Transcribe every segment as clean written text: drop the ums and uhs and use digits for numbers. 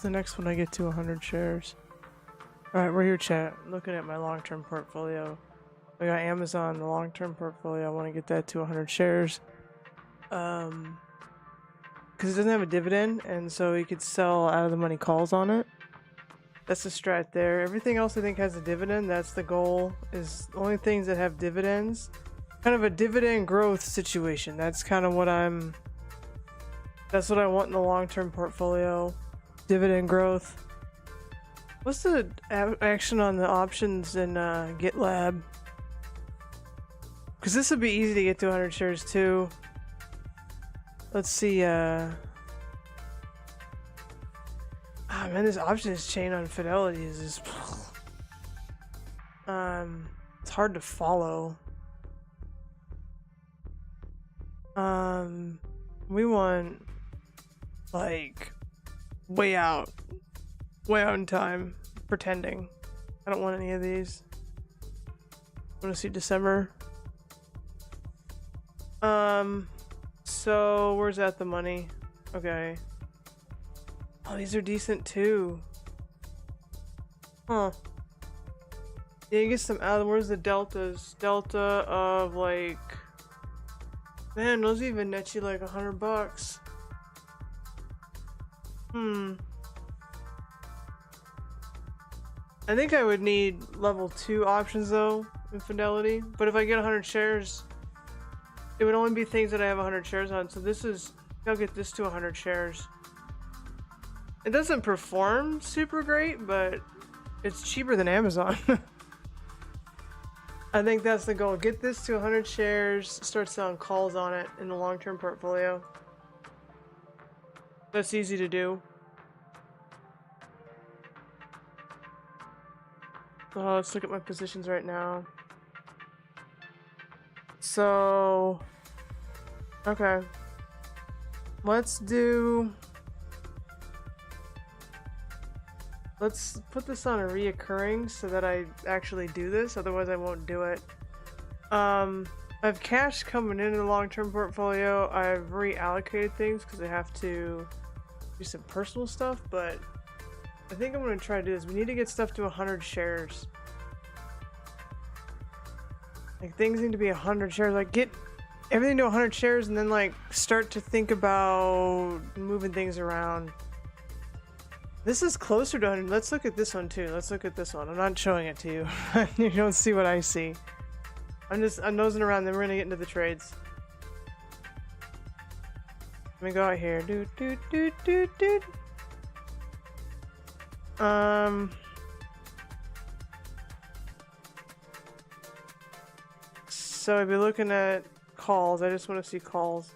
the next one I get to 100 shares? Alright, we're here, chat. Looking at my long-term portfolio. I got Amazon, the long-term portfolio. I want to get that to 100 shares. Because it doesn't have a dividend, and so you could sell out of the money calls on it. That's the strat there. Everything else I think has a dividend. That's the goal, is only things that have dividends. Kind of a dividend growth situation. That's kind of what that's what I want in the long-term portfolio. Dividend growth. What's the action on the options in GitLab? Because this would be easy to get to 100 shares too. Let's see. Ah man, this options chain on Fidelity is just it's hard to follow. We want like way out in time, pretending. I don't want any of these. I want to see December. So where's that the money? Okay. Oh, these are decent too. Huh. Yeah, you get some out. Where's the deltas? Delta of like, man, those even net you like $100. I think I would need level 2 options though in Fidelity, but if I get 100 shares, it would only be things that I have 100 shares on. So this is, I'll get this to 100 shares. It doesn't perform super great, but it's cheaper than Amazon. I think that's the goal. Get this to 100 shares, start selling calls on it in the long-term portfolio. That's easy to do. Oh, let's look at my positions right now. So, okay. Let's put this on a reoccurring so that I actually do this, otherwise I won't do it. I have cash coming into the long-term portfolio. I've reallocated things because I have to do some personal stuff, but I think I'm going to try to do this. We need to get stuff to 100 shares. Like, things need to be 100 shares. Like, get everything to 100 shares and then, like, start to think about moving things around. This is closer to 100. Let's look at this one, too. Let's look at this one. I'm not showing it to you. You don't see what I see. I'm nosing around, then we're going to get into the trades. Let me go out here. So I'd be looking at calls. I just want to see calls.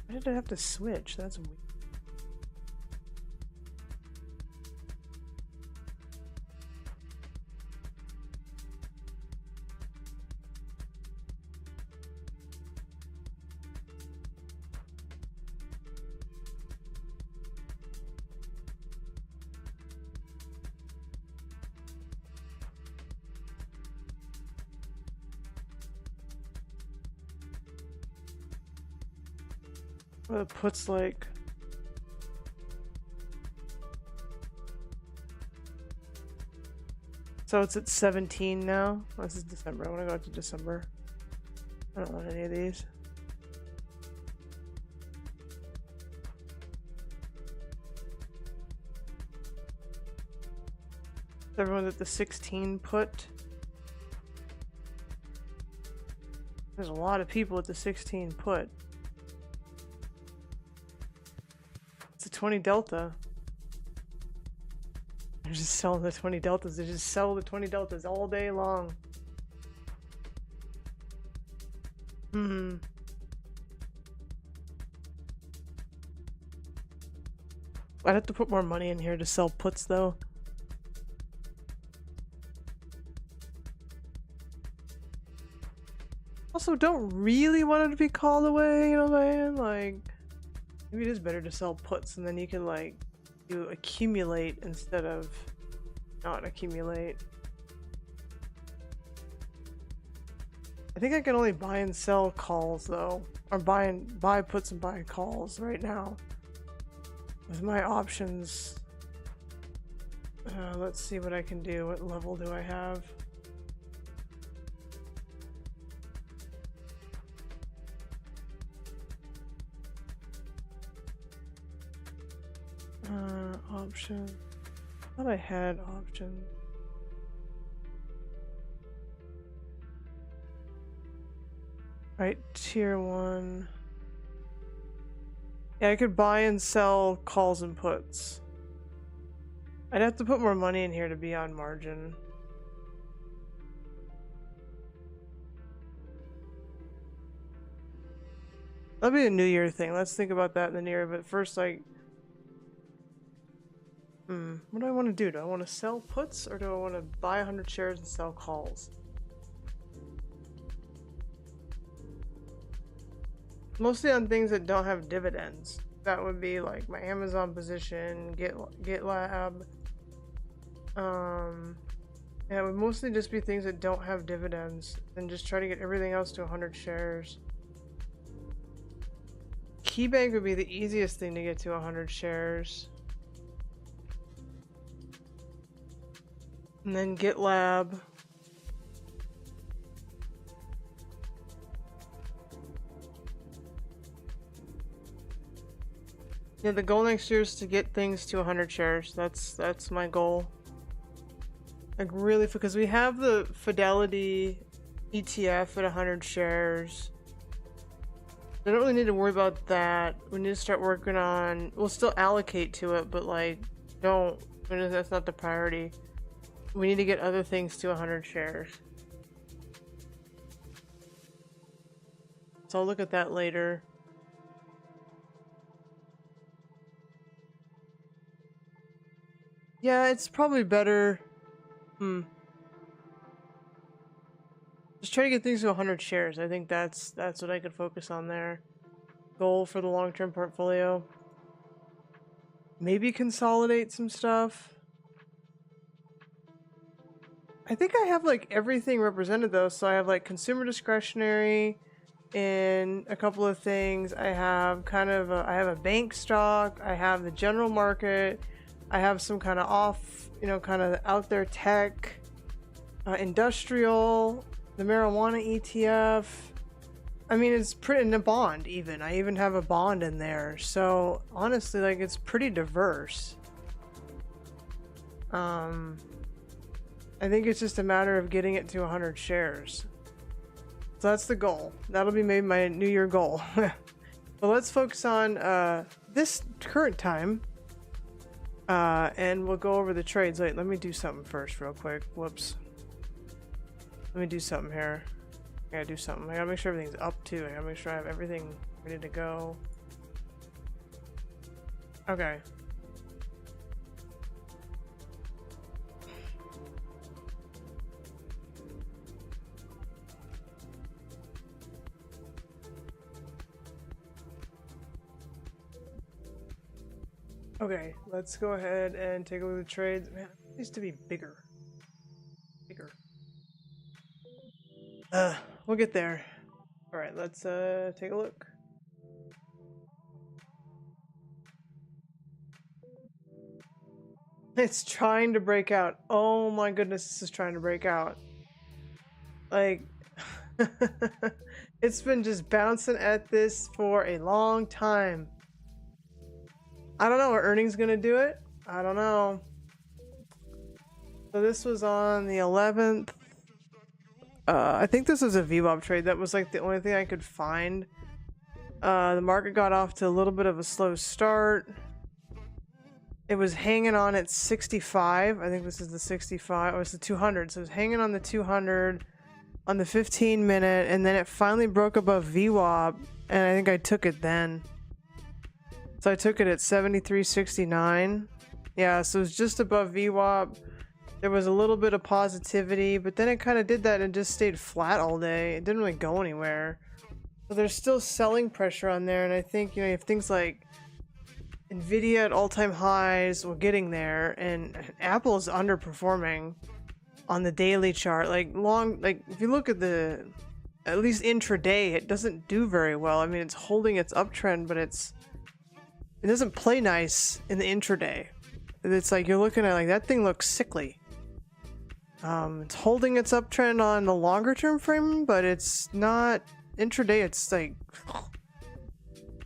Why did I have to switch? That's weird. It puts like so it's at 17 now. Oh, this is December. I want to go to December. I don't want any of these. Everyone's at the 16 put. There's a lot of people at the 16 put. 20 delta. They're just selling the 20 deltas. They just sell the 20 deltas all day long. I'd have to put more money in here to sell puts though. Also, don't really want it to be called away, you know what I'm saying? Like, maybe it is better to sell puts and then you can like do accumulate instead of not accumulate. I think I can only buy and sell calls though, or buy puts and buy calls right now. with my options, let's see what I can do. What level do I have? Option. I thought I had options. Right, tier 1. Yeah, I could buy and sell calls and puts. I'd have to put more money in here to be on margin. That'll be a New Year thing. Let's think about that in the New Year. But first, like, what do I want to do? Do I want to sell puts or do I want to buy 100 shares and sell calls? Mostly on things that don't have dividends. That would be like my Amazon position, GitLab. Yeah, it would mostly just be things that don't have dividends and just try to get everything else to 100 shares. KeyBank would be the easiest thing to get to 100 shares. And then GitLab. Yeah, the goal next year is to get things to 100 shares. That's my goal. Like really, because we have the Fidelity ETF at 100 shares. I don't really need to worry about that. We need to start working on. We'll still allocate to it, but like, that's not the priority. We need to get other things to 100 shares. So I'll look at that later. Yeah, it's probably better. Just try to get things to 100 shares. I think that's what I could focus on there. Goal for the long-term portfolio. Maybe consolidate some stuff. I think I have like everything represented though. So I have like consumer discretionary in a couple of things. I have kind of I have a bank stock. I have the general market. I have some kind of off, kind of out there tech, industrial, the marijuana ETF. I mean, it's pretty in a bond even. I even have a bond in there. So honestly, like it's pretty diverse. I think it's just a matter of getting it to 100 shares. So that's the goal. That'll be maybe my New Year goal. But let's focus on this current time. And we'll go over the trades. Wait, let me do something first real quick. Whoops. Let me do something here. I gotta do something. I gotta make sure everything's up too. I gotta make sure I have everything ready to go. Okay. Okay, let's go ahead and take a look at the trades. Man, it needs to be bigger. We'll get there. Alright, let's take a look. It's trying to break out. Oh my goodness, this is trying to break out. Like, it's been just bouncing at this for a long time. I don't know, are earnings gonna do it? I don't know. So this was on the 11th. I think this was a VWAP trade. That was like the only thing I could find. The market got off to a little bit of a slow start. It was hanging on at 65. I think this is the 65. Oh, it's the 200. So it was hanging on the 200 on the 15 minute, and then it finally broke above VWAP, and I think I took it then. So I took it at 73.69. Yeah, so it was just above VWAP. There was a little bit of positivity, but then it kind of did that and just stayed flat all day. It didn't really go anywhere. So there's still selling pressure on there, and I think, you have things like Nvidia at all-time highs, we're getting there, and Apple is underperforming on the daily chart. Like if you look at at least intraday, it doesn't do very well. I mean, it's holding its uptrend, but it's It doesn't play nice in the intraday. It's like you're looking at like that thing looks sickly. It's holding its uptrend on the longer term frame, but it's not intraday. It's like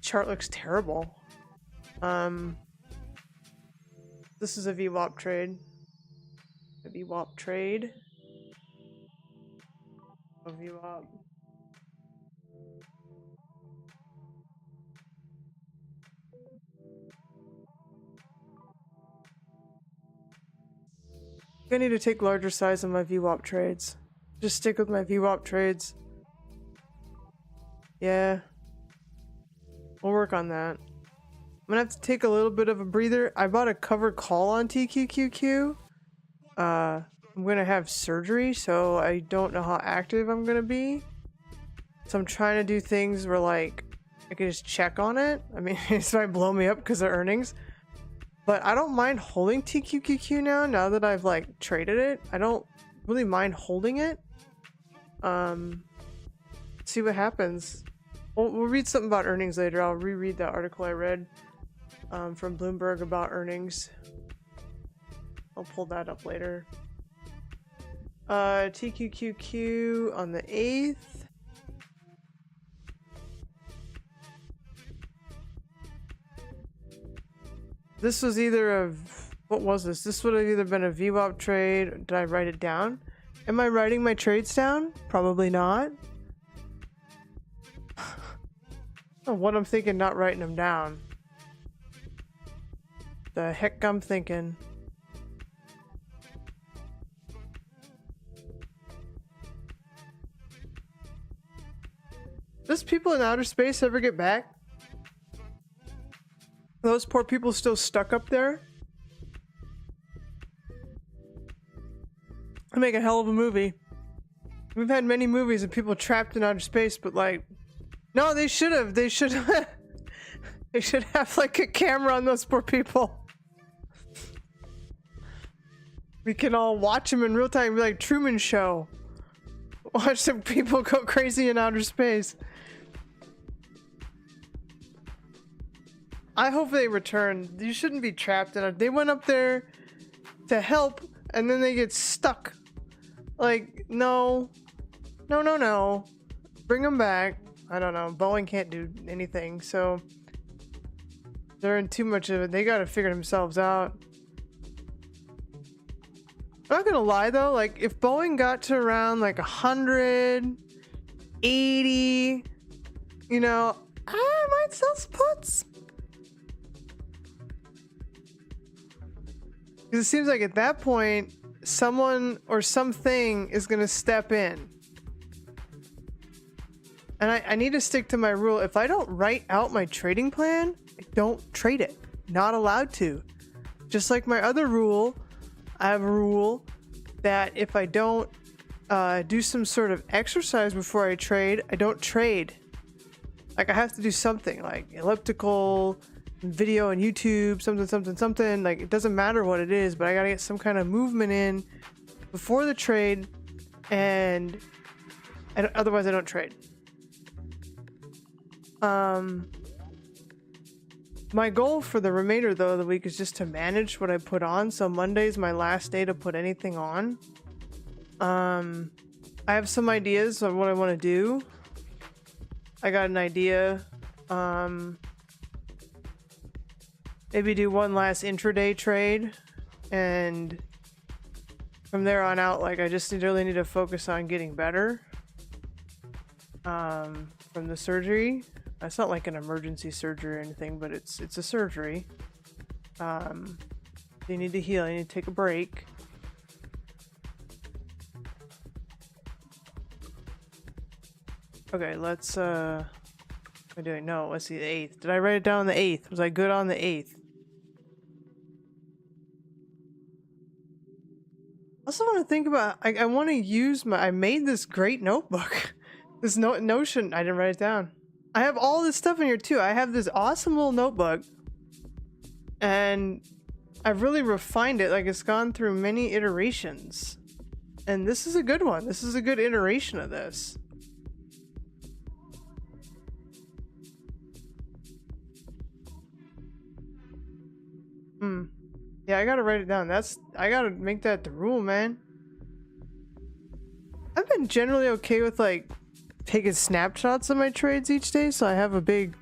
chart looks terrible. This is a VWAP trade. A VWAP trade. A VWAP. I need to take larger size on my VWAP trades. Just stick with my VWAP trades. Yeah. We'll work on that. I'm gonna have to take a little bit of a breather. I bought a covered call on TQQQ. I'm gonna have surgery, so I don't know how active I'm gonna be. So I'm trying to do things where like I can just check on it. I mean, it might blow me up because of earnings. But I don't mind holding TQQQ now that I've like traded it. I don't really mind holding it. See what happens. We'll read something about earnings later. I'll reread that article I read from Bloomberg about earnings. I'll pull that up later. TQQQ on the 8th. This was either a... What was this? This would have either been a VWAP trade. Did I write it down? Am I writing my trades down? Probably not. Oh, what I'm thinking, not writing them down. The heck I'm thinking. Does people in outer space ever get back? Those poor people still stuck up there? I make a hell of a movie. We've had many movies of people trapped in outer space, but like, no, they should have. They should have like a camera on those poor people. We can all watch them in real time, be like Truman Show. Watch some people go crazy in outer space. I hope they return. You shouldn't be trapped in it. They went up there to help, and then they get stuck. Like, no. No, no, no. Bring them back. I don't know. Boeing can't do anything, so they're in too much of it. They gotta figure themselves out. I'm not gonna lie though, like if Boeing got to around like 180, you know, I might sell some puts. Because it seems like at that point, someone or something is gonna step in. And I need to stick to my rule. If I don't write out my trading plan, I don't trade it. Not allowed to. Just like my other rule, I have a rule that if I don't do some sort of exercise before I trade, I don't trade. Like I have to do something like elliptical, video on YouTube, something. Like it doesn't matter what it is, but I gotta get some kind of movement in before the trade, and otherwise I don't trade. My goal for the remainder though of the week is just to manage what I put on. So Monday's my last day to put anything on. I have some ideas on what I want to do. I got an idea. Maybe do one last intraday trade, and from there on out, like I just really need to focus on getting better. From the surgery. It's not like an emergency surgery or anything, but it's a surgery. You need to heal. You need to take a break. Okay, let's what am I doing? No, let's see, the 8th. Did I write it down on the 8th? Was I good on the 8th? I also want to think about, I want to use I made this great notebook. This Notion, I didn't write it down. I have all this stuff in here too. I have this awesome little notebook, and I've really refined it. Like it's gone through many iterations, and this is a good one. This is a good iteration of this. Hmm. Yeah, I gotta write it down. I gotta make that the rule, man. I've been generally okay with like taking snapshots of my trades each day, so I have a big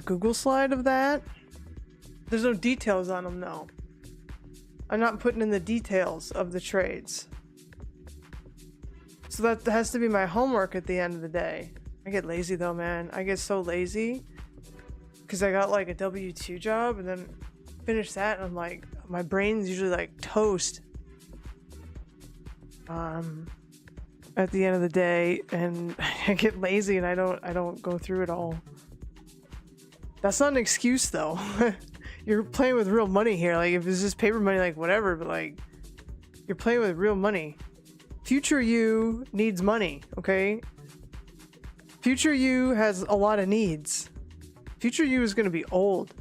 Google slide of that. There's no details on them though. I'm not putting in the details of the trades. So that has to be my homework at the end of the day. I get lazy though, man. I get so lazy because I got like a W-2 job and then finish that and I'm like, my brain's usually like toast at the end of the day, and I get lazy and I don't go through it all. That's not an excuse though. You're playing with real money here. Like if it's just paper money, like whatever, but like you're playing with real money. Future you needs money, okay? Future you has a lot of needs. Future you is gonna be old.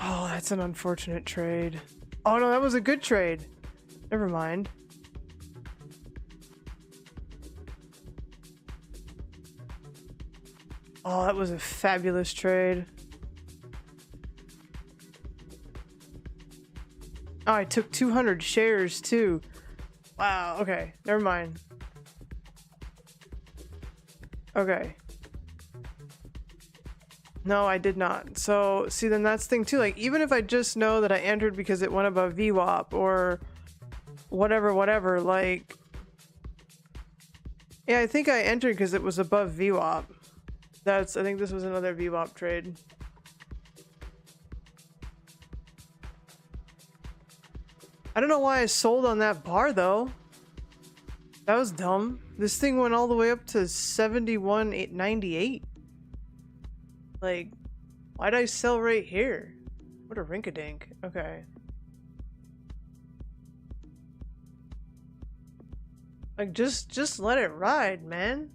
Oh, that's an unfortunate trade. Oh no, that was a good trade. Never mind. Oh, that was a fabulous trade. Oh, I took 200 shares too. Wow, okay. Never mind. Okay. No, I did not. So, see, then that's the thing too. Like, even if I just know that I entered because it went above VWAP or whatever, like... Yeah, I think I entered because it was above VWAP. I think this was another VWAP trade. I don't know why I sold on that bar though. That was dumb. This thing went all the way up to 71.98. Like, why'd I sell right here? What a rinkadink. Okay. Like, just let it ride, man.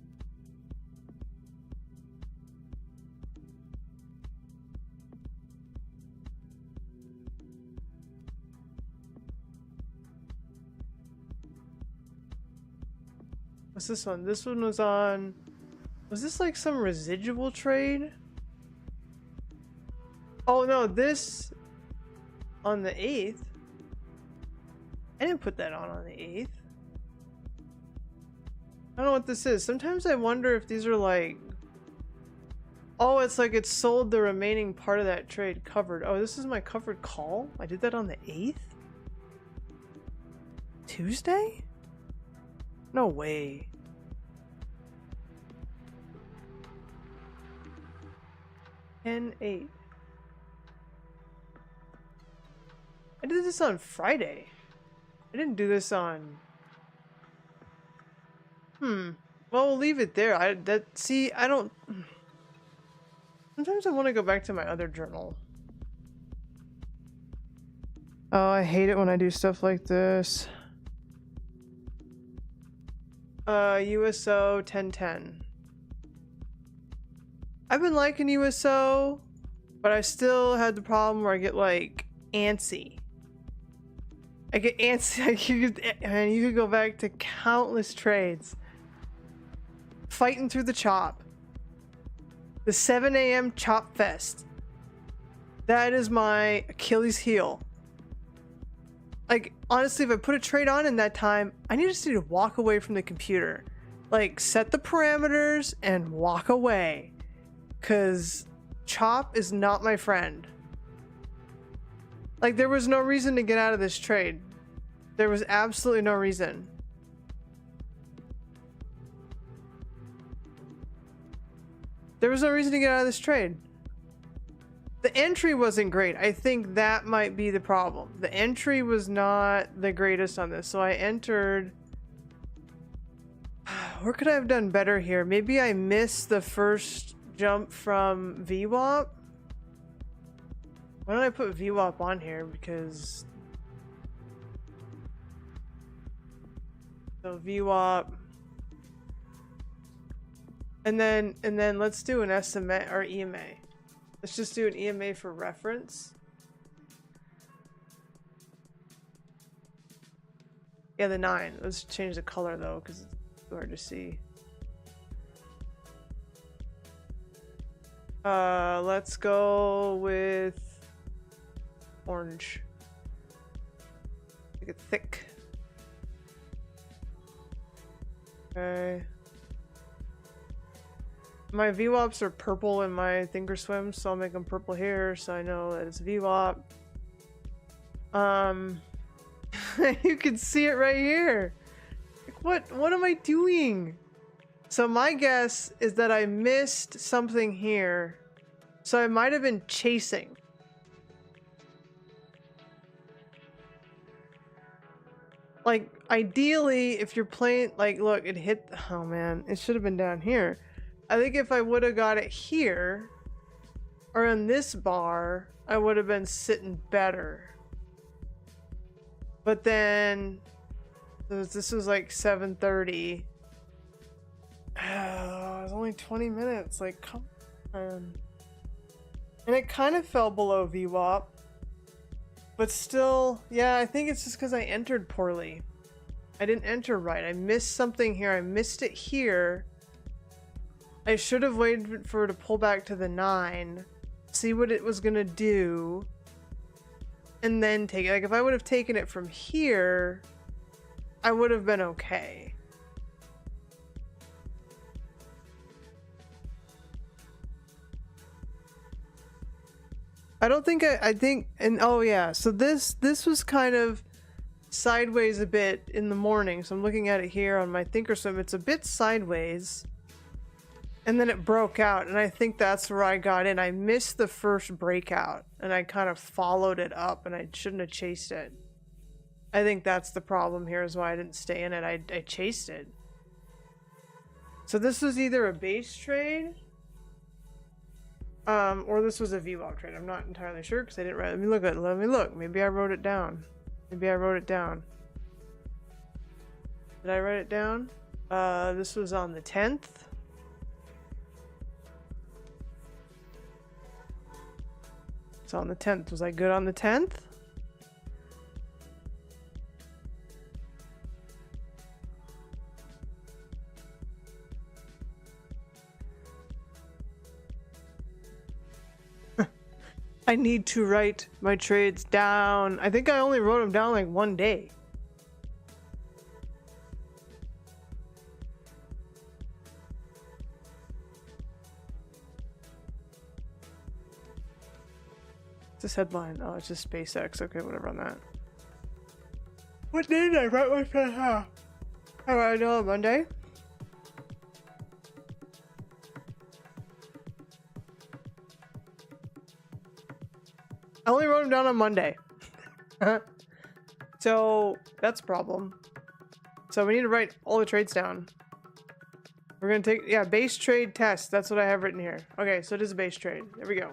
What's this one? This one was on... Was this like some residual trade? Oh no, this... On the 8th? I didn't put that on the 8th. I don't know what this is. Sometimes I wonder if these are like... Oh, it's like it sold the remaining part of that trade covered. Oh, this is my covered call? I did that on the 8th? Tuesday? No way. N8. I did this on Friday. I didn't do this on... Well, we'll leave it there. I don't... Sometimes I want to go back to my other journal. Oh, I hate it when I do stuff like this. USO 1010. I've been liking USO, but I still had the problem where I get like antsy. I get antsy. You could go back to countless trades. Fighting through the chop. The 7 a.m. chop fest. That is my Achilles heel. Like, honestly, if I put a trade on in that time, I just need to walk away from the computer. Like, set the parameters and walk away. Because chop is not my friend. Like, there was no reason to get out of this trade. There was absolutely no reason. There was no reason to get out of this trade. The entry wasn't great. I think that might be the problem. The entry was not the greatest on this. So I entered... Where could I have done better here? Maybe I missed the first jump from VWAP. Why don't I put VWAP on here? Because... So VWAP... And then let's do an SMA or EMA. Let's just do an EMA for reference. Yeah, the 9. Let's change the color though, because too hard to see. Let's go with orange. Make it thick. Okay. My VWAPs are purple in my Thinkorswim, so I'll make them purple here so I know that it's VWAP. You can see it right here. Like, what am I doing? So my guess is that I missed something here. So I might have been chasing. Like, ideally, if you're playing, like, look, it hit, oh man, it should have been down here. I think if I would have got it here, or in this bar, I would have been sitting better. But then, this was like 7:30. Oh, it was only 20 minutes, like, come on. And it kind of fell below VWAP. But still, yeah, I think it's just because I entered poorly. I didn't enter right. I missed something here. I missed it here. I should have waited for it to pull back to the 9, see what it was going to do, and then take it. Like, if I would have taken it from here, I would have been okay. I don't think I think, and oh yeah, so this was kind of sideways a bit in the morning. So I'm looking at it here on my Thinkorswim. It's a bit sideways, and then it broke out, and I think that's where I got in. I missed the first breakout, and I kind of followed it up, and I shouldn't have chased it. I think that's the problem here, is why I didn't stay in it. I chased it. So this was either a base trade, or this was a VWAP trade. I'm not entirely sure because I didn't write. Let me look. Maybe I wrote it down. Maybe I wrote it down. Did I write it down? This was on the 10th. It's on the 10th. Was I good on the 10th? I need to write my trades down. I think I only wrote them down like one day. This headline. Oh, it's just SpaceX. Okay, whatever on that. What day did I write my trade down? I write it down on Monday. I only wrote them down on Monday. So that's a problem. So we need to write all the trades down. We're gonna take, yeah, base trade test. That's what I have written here. Okay, so it is a base trade. There we go.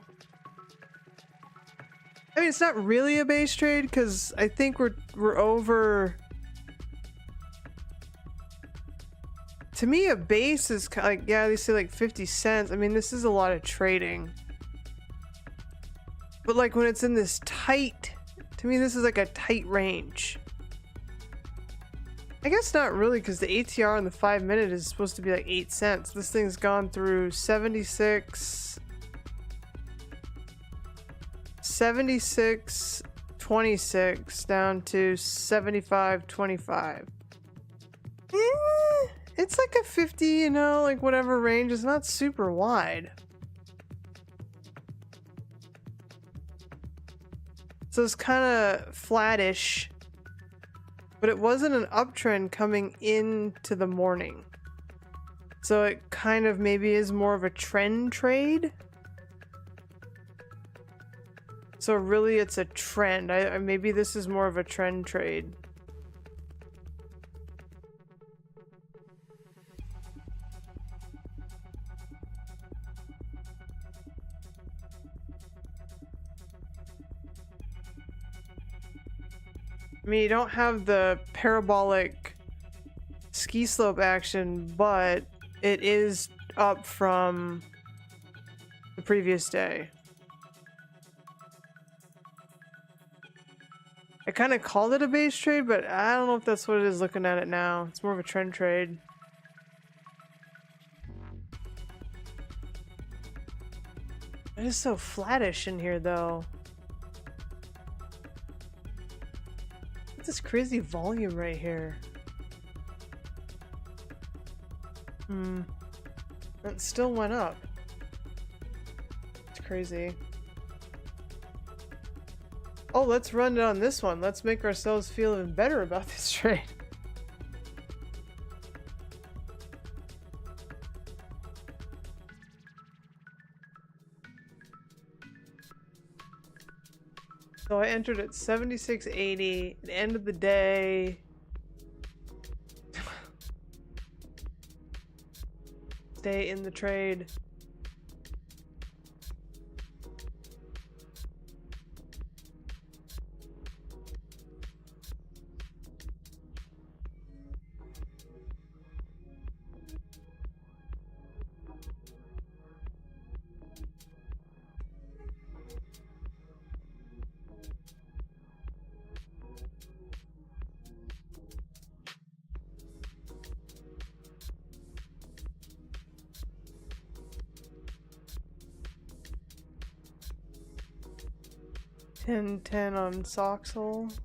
I mean, it's not really a base trade because I think we're over. To me, a base is kind of like, yeah, they say like 50 cents. I mean, this is a lot of trading. But like when it's in this tight, to me this is like a tight range. I guess not really, because the ATR on the 5-minute is supposed to be like 8 cents. This thing's gone through 76.26 down to 75.25. It's like a 50, you know, like whatever range. It's not super wide. So it's kind of flattish, but it wasn't an uptrend coming into the morning. So it kind of maybe is more of a trend trade. So really it's a trend. Maybe this is more of a trend trade. I mean, you don't have the parabolic ski slope action, but it is up from the previous day. I kind of called it a base trade, but I don't know if that's what it is looking at it now. It's more of a trend trade. It is so flattish in here, though. Look at this crazy volume right here. It still went up. It's crazy. Oh, let's run it on this one. Let's make ourselves feel even better about this trade. So I entered at 76.80 at the end of the day. Stay in the trade. $10.10 on Soxel.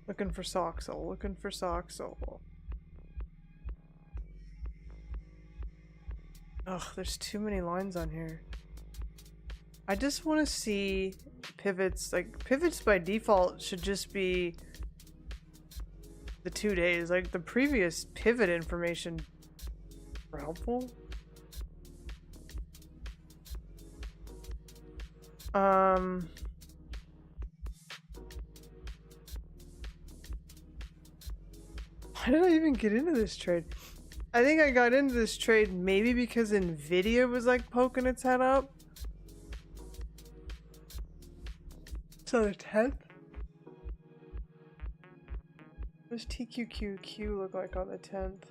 Looking for Soxel, looking for Soxel. Ugh, there's too many lines on here. I just want to see pivots. Like, pivots by default should just be the 2 days. Like, the previous pivot information were helpful. Why did I even get into this trade? I think I got into this trade maybe because Nvidia was like poking its head up. So the 10th? What does TQQQ look like on the 10th?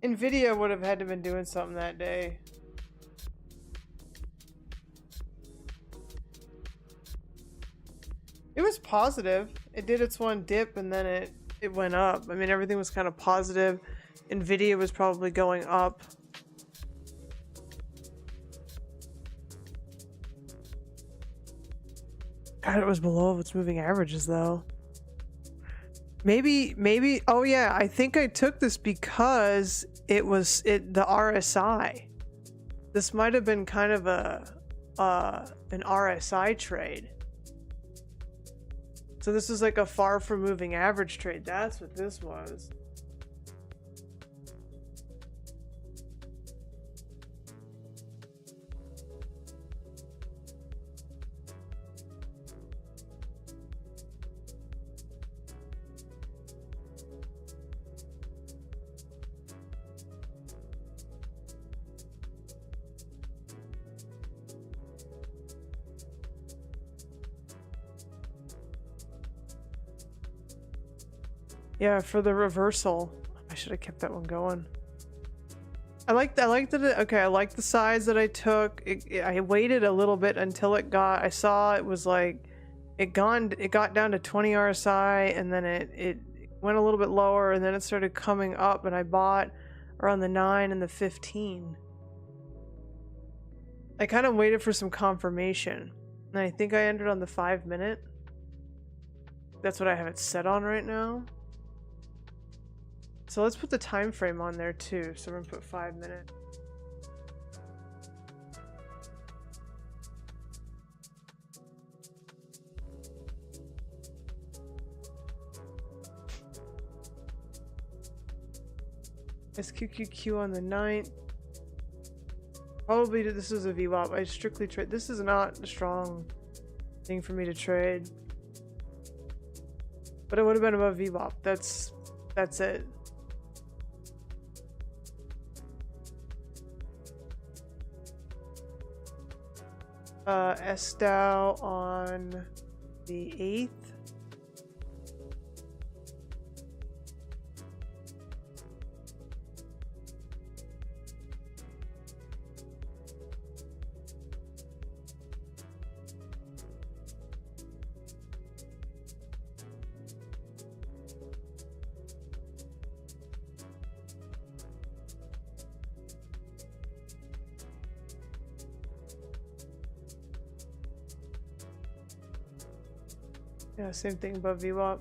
Nvidia would have had to been doing something that day. It was positive. It did its one dip and then it went up. I mean, everything was kind of positive. Nvidia was probably going up. God, it was below its moving averages though. Maybe, oh yeah, I think I took this because it was the RSI. This might have been kind of an RSI trade. So this is like a far from moving average trade. That's what this was. Yeah, for the reversal. I should have kept that one going. I like that. Okay, I like the size that I took. I waited a little bit until I saw it was like, it got down to 20 RSI and then it went a little bit lower and then it started coming up and I bought around the 9 and the 15. I kind of waited for some confirmation. And I think I entered on the 5 minute. That's what I have it set on right now. So let's put the time frame on there too. So we're gonna put 5 minutes. SQQQ on the 9th. Probably this is a VWAP. I strictly trade. This is not a strong thing for me to trade. But it would have been above VWAP. That's it. SDAO on the 8th. Yeah, same thing above VWAP.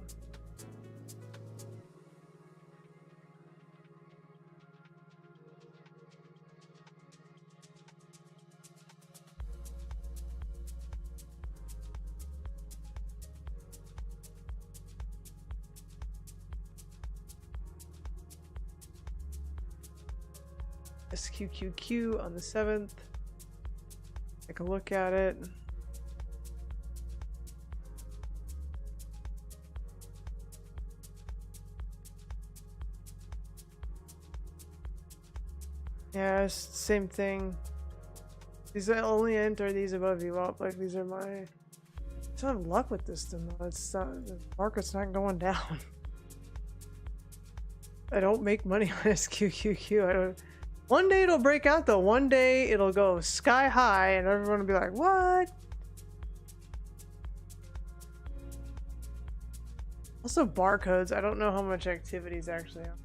SQQQ on the 7th. Take a look at it. Yeah, it's the same thing. These I only enter these above VWAP. Like these are my. I don't have luck with this though. It's not, the market's not going down. I don't make money on SQQQ. I don't. One day it'll break out though. One day it'll go sky high and everyone will be like, what? Also barcodes. I don't know how much activity is actually on.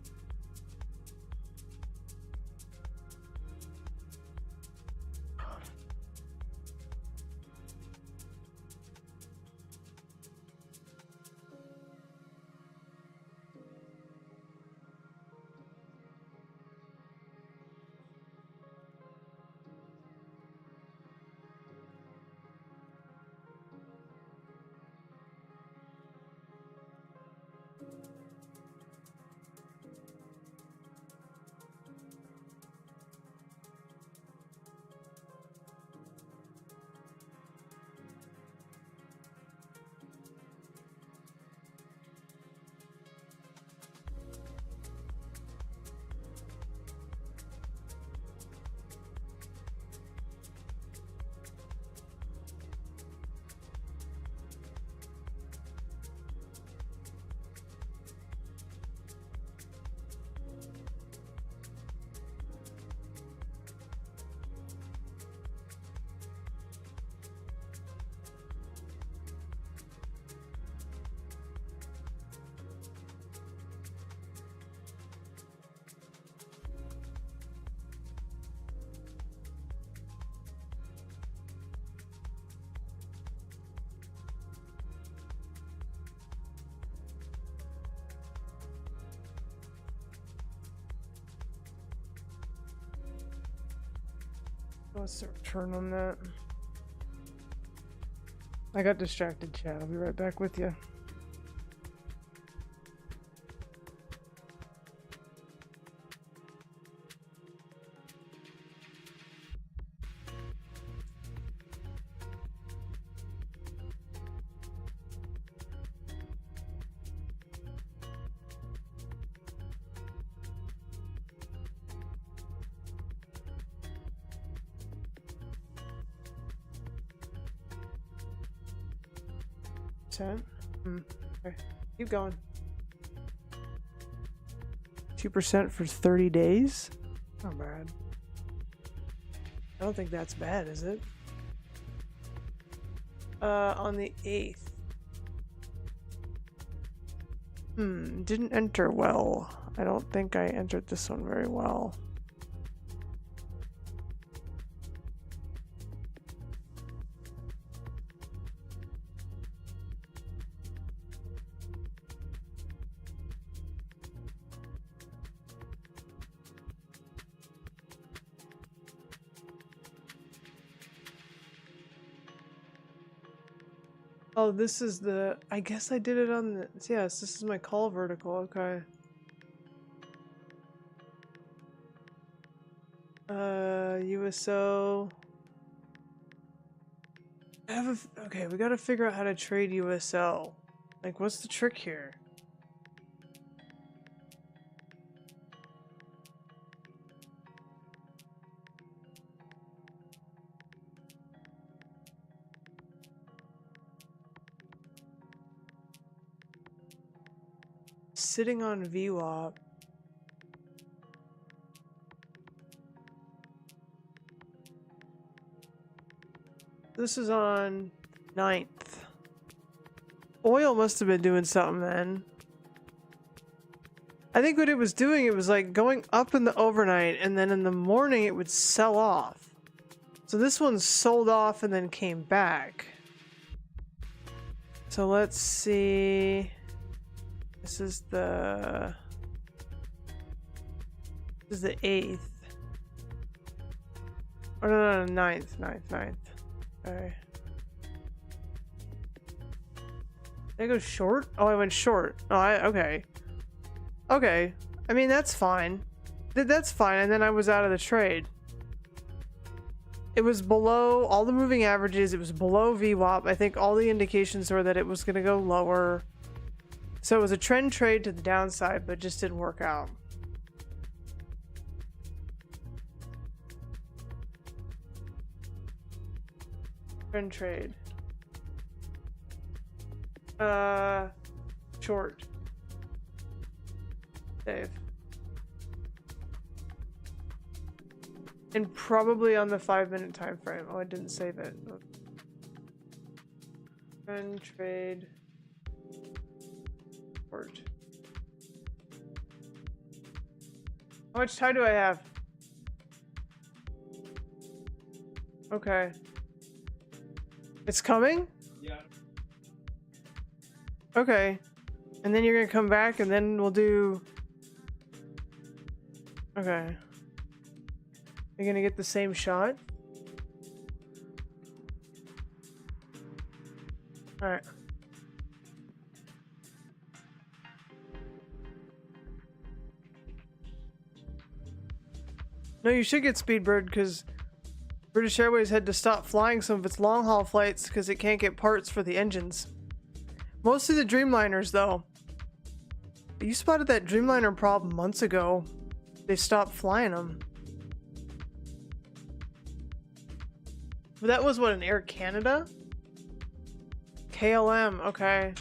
What's the return on that? I got distracted, chat. I'll be right back with you. Okay. Keep going. 2% for 30 days? Not bad. I don't think that's bad, is it? On the 8th. Didn't enter well. I don't think I entered this one very well. Oh, this is the, I guess I did it on the, yes, this is my call vertical, okay. USO. Okay, we gotta figure out how to trade USO. Like, what's the trick here? sitting on VWAP. This is on 9th. Oil must have been doing something then. I think what it was doing, it was like going up in the overnight and then in the morning it would sell off. So this one sold off and then came back. So let's see. This is the 8th. Oh no, 9th. Alright. Did I go short? Oh, I went short. Oh, okay. Okay. I mean, that's fine. That's fine, and then I was out of the trade. It was below all the moving averages. It was below VWAP. I think all the indications were that it was going to go lower. So it was a trend trade to the downside, but just didn't work out. Trend trade. Short. Save. And probably on the 5-minute time frame. Oh, I didn't save it. Trend trade. Short. How much time do I have? Okay. It's coming? Yeah. Okay. And then you're gonna come back and then we'll do... Okay. You're gonna get the same shot? Alright. No, you should get Speedbird because British Airways had to stop flying some of its long-haul flights because it can't get parts for the engines. Mostly the Dreamliners, though. You spotted that Dreamliner problem months ago. They stopped flying them. But that was what, an Air Canada? KLM, okay.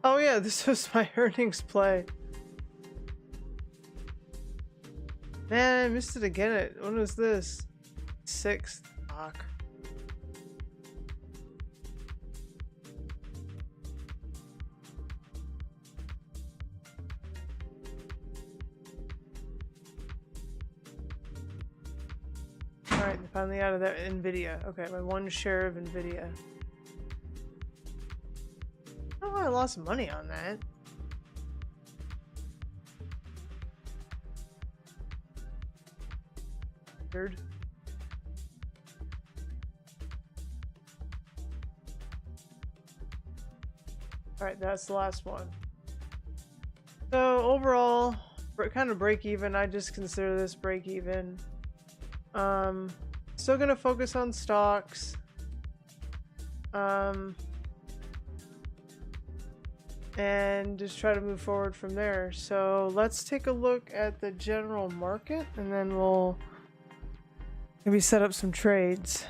Oh yeah, this was my earnings play. Man, I missed it again. When was this? 6th. Fuck. Alright, finally out of that Nvidia. Okay, my one share of Nvidia. Oh, I lost money on that. Weird. Alright, that's the last one. So overall, kind of break even. I just consider this break even. Still gonna focus on stocks. And just try to move forward from there. So let's take a look at the general market and then we'll maybe set up some trades.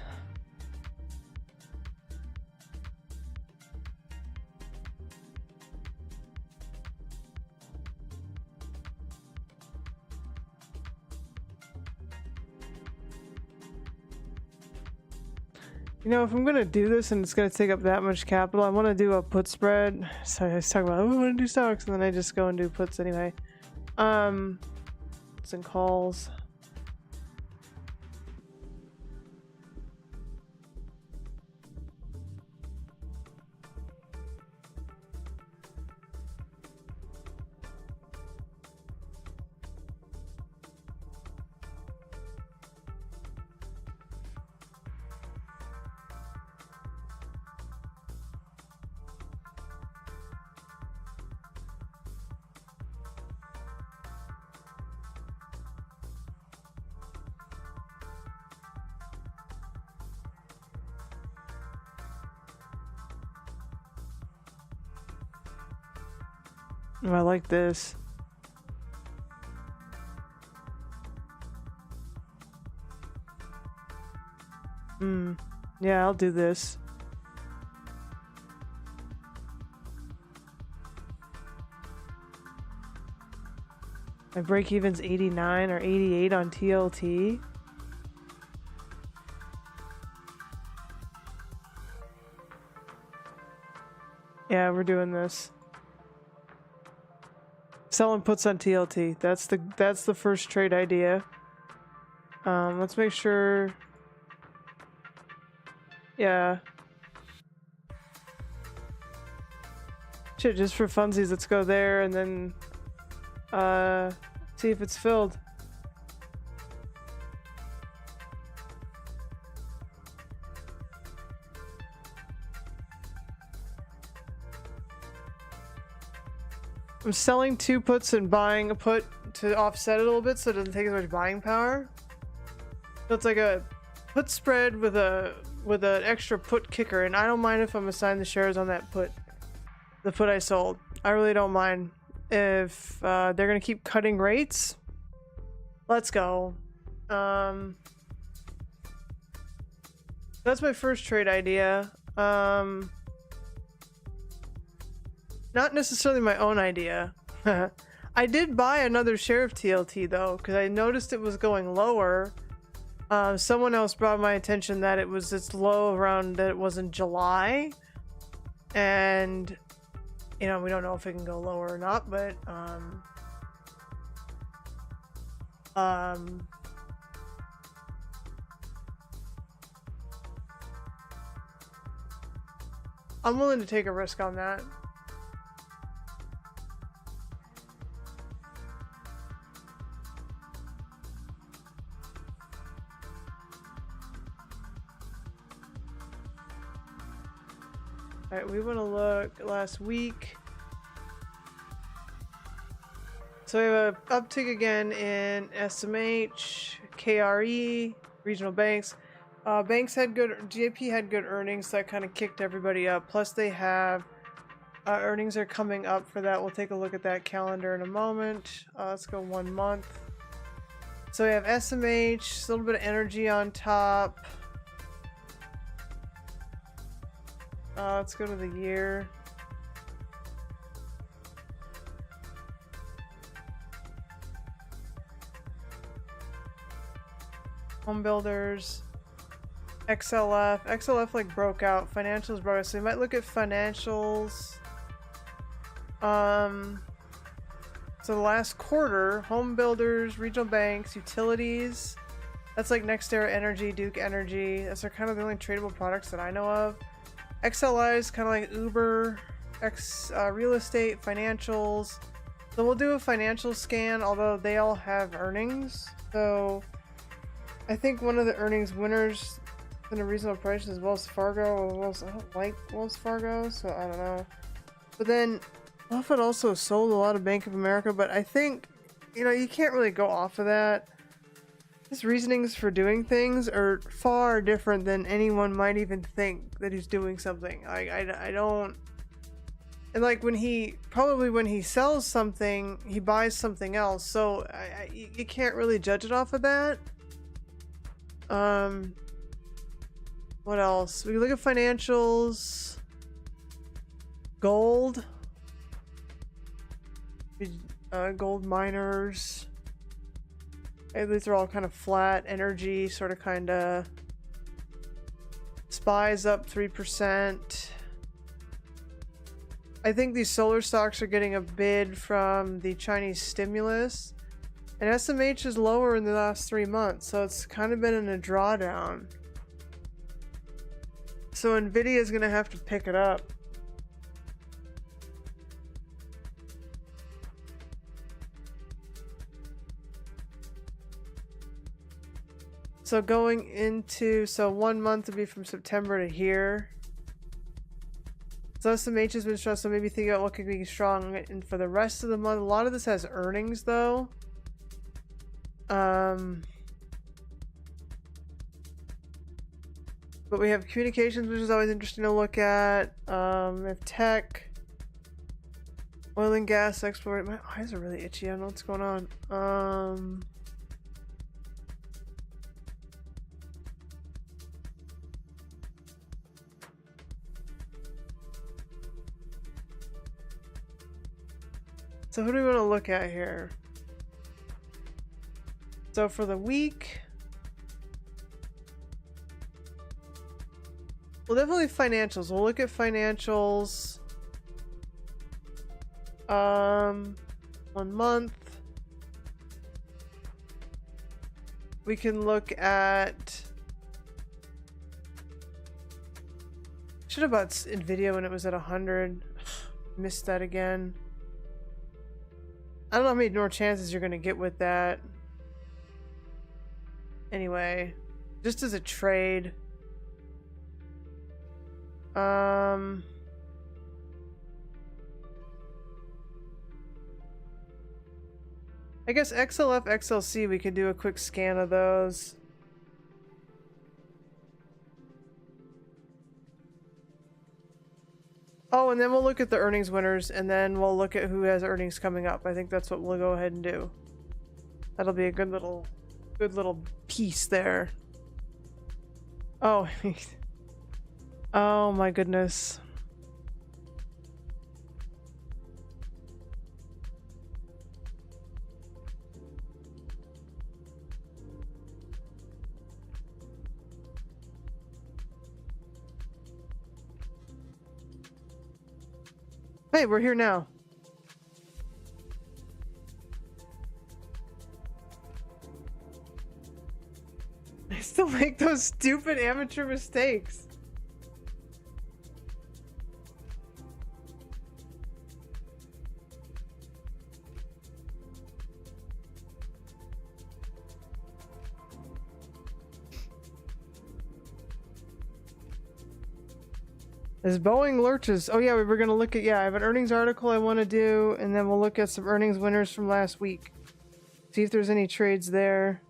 You know, if I'm gonna do this and it's gonna take up that much capital, I want to do a put spread. So I was talking about, oh, I want to do stocks, and then I just go and do puts anyway. Puts and calls. Oh, I like this. Yeah, I'll do this. My break even's 89 or 88 on TLT. Yeah, we're doing this. Selling puts on TLT. That's the first trade idea. Let's make sure. Yeah. Shit, just for funsies, let's go there and then see if it's filled. I'm selling 2 puts and buying a put to offset it a little bit so it doesn't take as much buying power. So it's like a put spread with an extra put kicker, and I don't mind if I'm assigned the shares on that put. The put I sold. I really don't mind. If they're gonna keep cutting rates, let's go. That's my first trade idea. Not necessarily my own idea. I did buy another share of TLT though, because I noticed it was going lower. Someone else brought my attention that it's low around that it was in July, and you know, we don't know if it can go lower or not, but I'm willing to take a risk on that. Alright, we want to look last week. So we have an uptick again in SMH, KRE, regional banks. Banks had good, JP had good earnings, so that kind of kicked everybody up. Plus they have, earnings are coming up for that. We'll take a look at that calendar in a moment. Let's go 1 month. So we have SMH, a little bit of energy on top. Let's go to the year. Home builders. XLF like broke out. Financials broke out. So we might look at financials. So the last quarter, home builders, regional banks, utilities. That's like NextEra Energy, Duke Energy. Those are kind of the only tradable products that I know of. XLI is kind of like Uber, real estate, financials. So we'll do a financial scan, although they all have earnings. So I think one of the earnings winners in a reasonable price is Wells Fargo. I don't like Wells Fargo, so I don't know. But then Buffett also sold a lot of Bank of America, but I think, you know, you can't really go off of that. His reasonings for doing things are far different than anyone might even think that he's doing something. I don't... And like when he sells something, he buys something else. So you can't really judge it off of that. What else? We can look at financials. Gold. Gold miners. These are all kind of flat. Energy sort of kind of. SPY's up 3%. I think these solar stocks are getting a bid from the Chinese stimulus. And SMH is lower in the last 3 months, so it's kind of been in a drawdown. So Nvidia is going to have to pick it up. So going into, so 1 month would be from September to here. So SMH has been strong, so maybe think about what could be strong. And for the rest of the month, a lot of this has earnings though. But we have communications, which is always interesting to look at. We have tech. Oil and gas export. My eyes are really itchy. I don't know what's going on. So who do we want to look at here? So for the week, well, definitely financials. We'll look at financials. 1 month. We can look at. Should have bought Nvidia when it was at 100. Missed that again. I don't know how many more chances you're gonna get with that. Anyway, just as a trade. I guess XLF, XLC, we could do a quick scan of those. Oh, and then we'll look at the earnings winners, and then we'll look at who has earnings coming up. I think that's what we'll go ahead and do. That'll be a good little piece there. Oh, oh my goodness. Hey, we're here now. I still make those stupid amateur mistakes. As Boeing lurches. Oh yeah, we were gonna look at, I have an earnings article I want to do, and then we'll look at some earnings winners from last week. See if there's any trades there.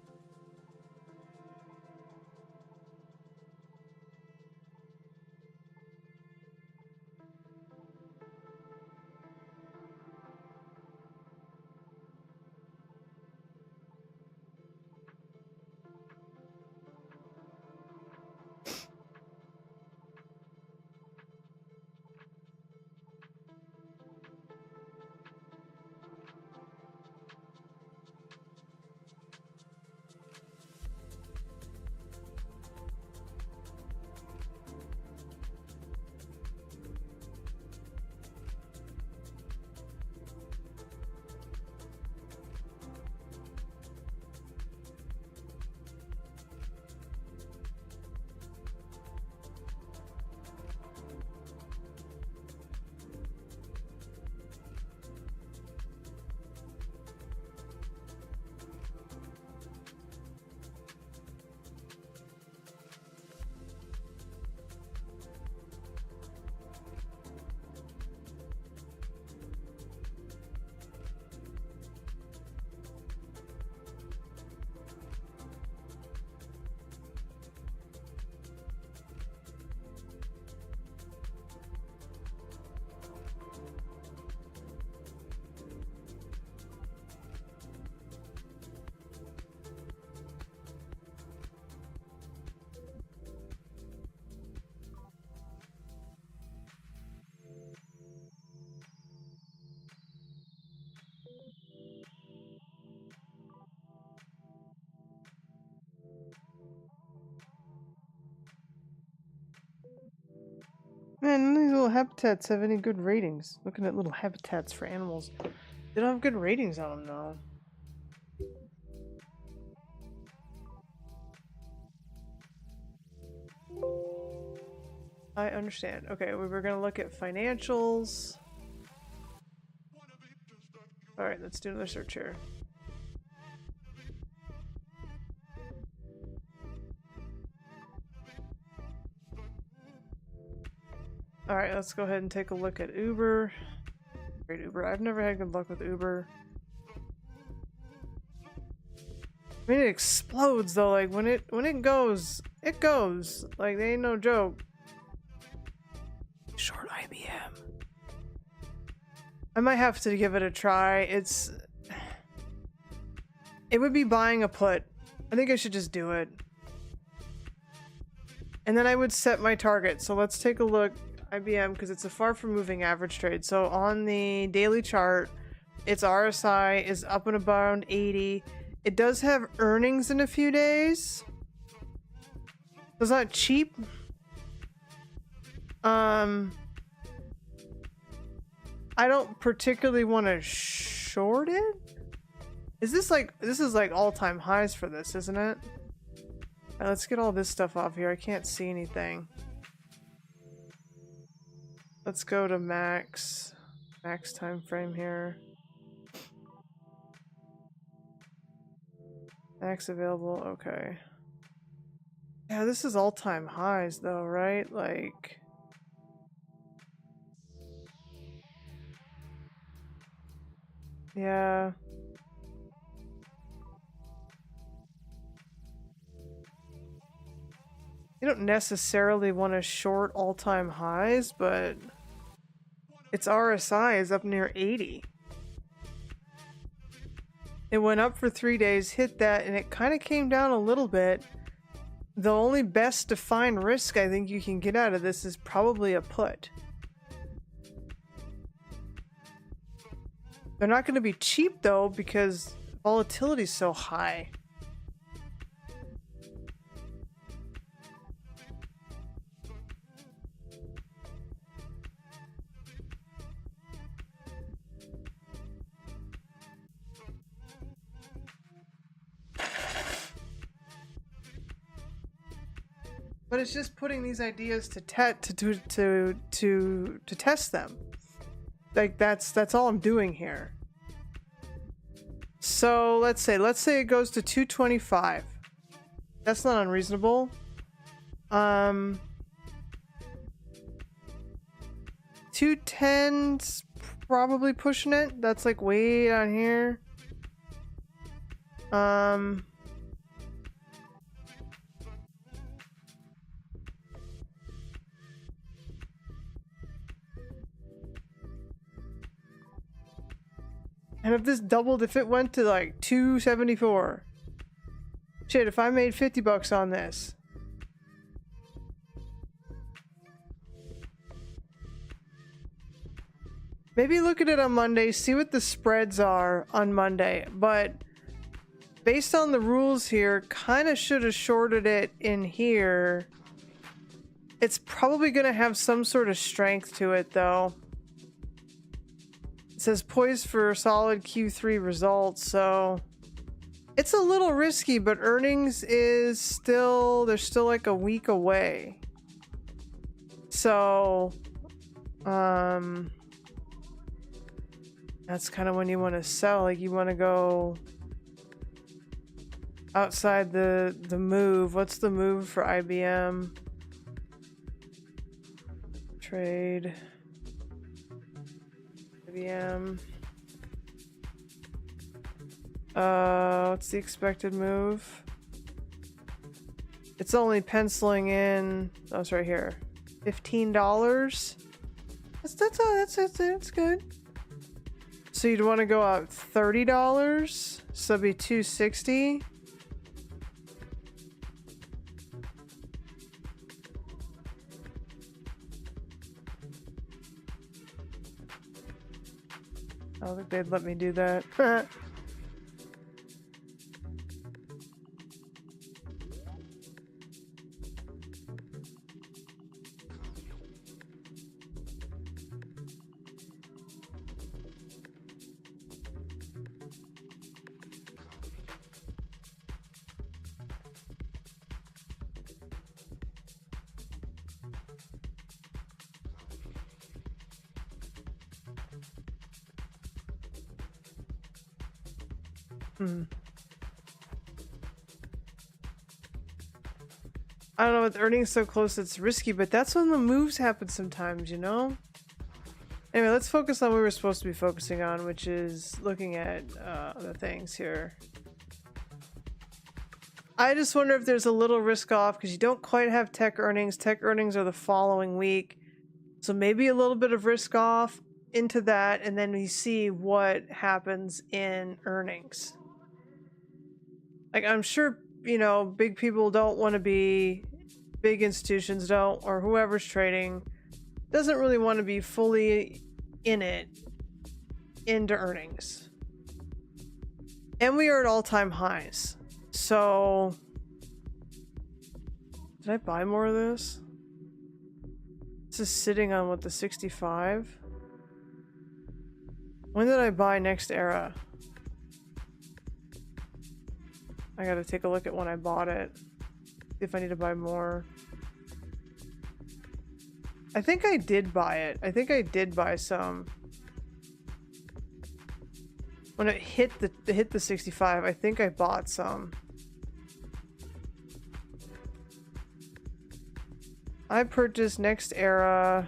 Man, none of these little habitats have any good ratings. Looking at little habitats for animals. They don't have good ratings on them, though. I understand. Okay, we were gonna look at financials. Alright, let's do another search here. Alright, let's go ahead and take a look at Uber. Great Uber. I've never had good luck with Uber. I mean, it explodes though. Like when it goes, it goes. Like they ain't no joke. Short IBM. I might have to give it a try. It would be buying a put. I think I should just do it. And then I would set my target. So let's take a look. IBM, because it's a far from moving average trade. So on the daily chart, its RSI is up and around 80. It does have earnings in a few days. It's not cheap. I don't particularly want to short it. Is this like, this is like all-time highs for this, isn't it? All right, let's get all this stuff off here. I can't see anything. Let's go to max time frame here. Max available, okay. Yeah, this is all-time highs though, right? Like, yeah. You don't necessarily want to short all-time highs, but its RSI is up near 80. It went up for 3 days, hit that, and it kind of came down a little bit. The only best defined risk I think you can get out of this is probably a put. They're not going to be cheap though because volatility is so high. But it's just putting these ideas to test them. Like that's all I'm doing here. So let's say it goes to 225. That's not unreasonable. 210's probably pushing it. That's like way down here. And if this doubled, if it went to like 274, shit, if I made 50 bucks on this. Maybe look at it on Monday, see what the spreads are on Monday. But based on the rules here, kind of should have shorted it in here. It's probably going to have some sort of strength to it though. It says poised for solid Q3 results, so it's a little risky, but earnings is still, they're still like a week away. So, that's kind of when you want to sell. Like you want to go outside the move. What's the move for IBM? Trade. IBM. What's the expected move? It's only penciling in. Oh, it's right here. $15. That's good. So you'd want to go out $30. So it'd be $260. I don't think they'd let me do that. I don't know, with earnings so close it's risky, but that's when the moves happen sometimes, you know? Anyway, let's focus on what we're supposed to be focusing on, which is looking at the things here. I just wonder if there's a little risk off because you don't quite have tech earnings. Tech earnings are the following week. So maybe a little bit of risk off. into that, and then we see what happens in earnings. Like, I'm sure, you know, big people don't want to be, big institutions don't, or whoever's trading doesn't really want to be fully in it into earnings. And we are at all-time highs. So, did I buy more of this? This is sitting on, what, the 65? When did I buy Next Era? I gotta take a look at when I bought it. See if I need to buy more. I think I did buy it. I think I did buy some. When it hit the 65, I think I bought some. I purchased Next Era.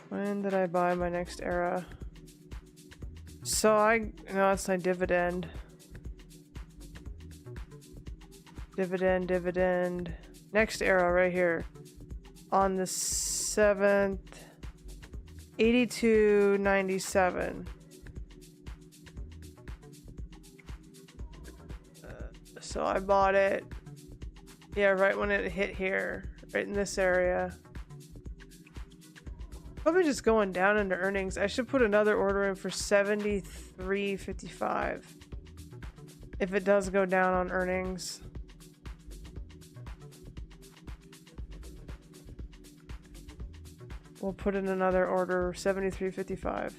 When did I buy my Next Era? So no, that's my dividend. Dividend. Next Era right here. On the 7th. 82.97. So I bought it. Yeah, right when it hit here. Right in this area. Probably just going down into earnings. I should put another order in for 73.55 if it does go down on earnings. We'll put in another order, 73.55.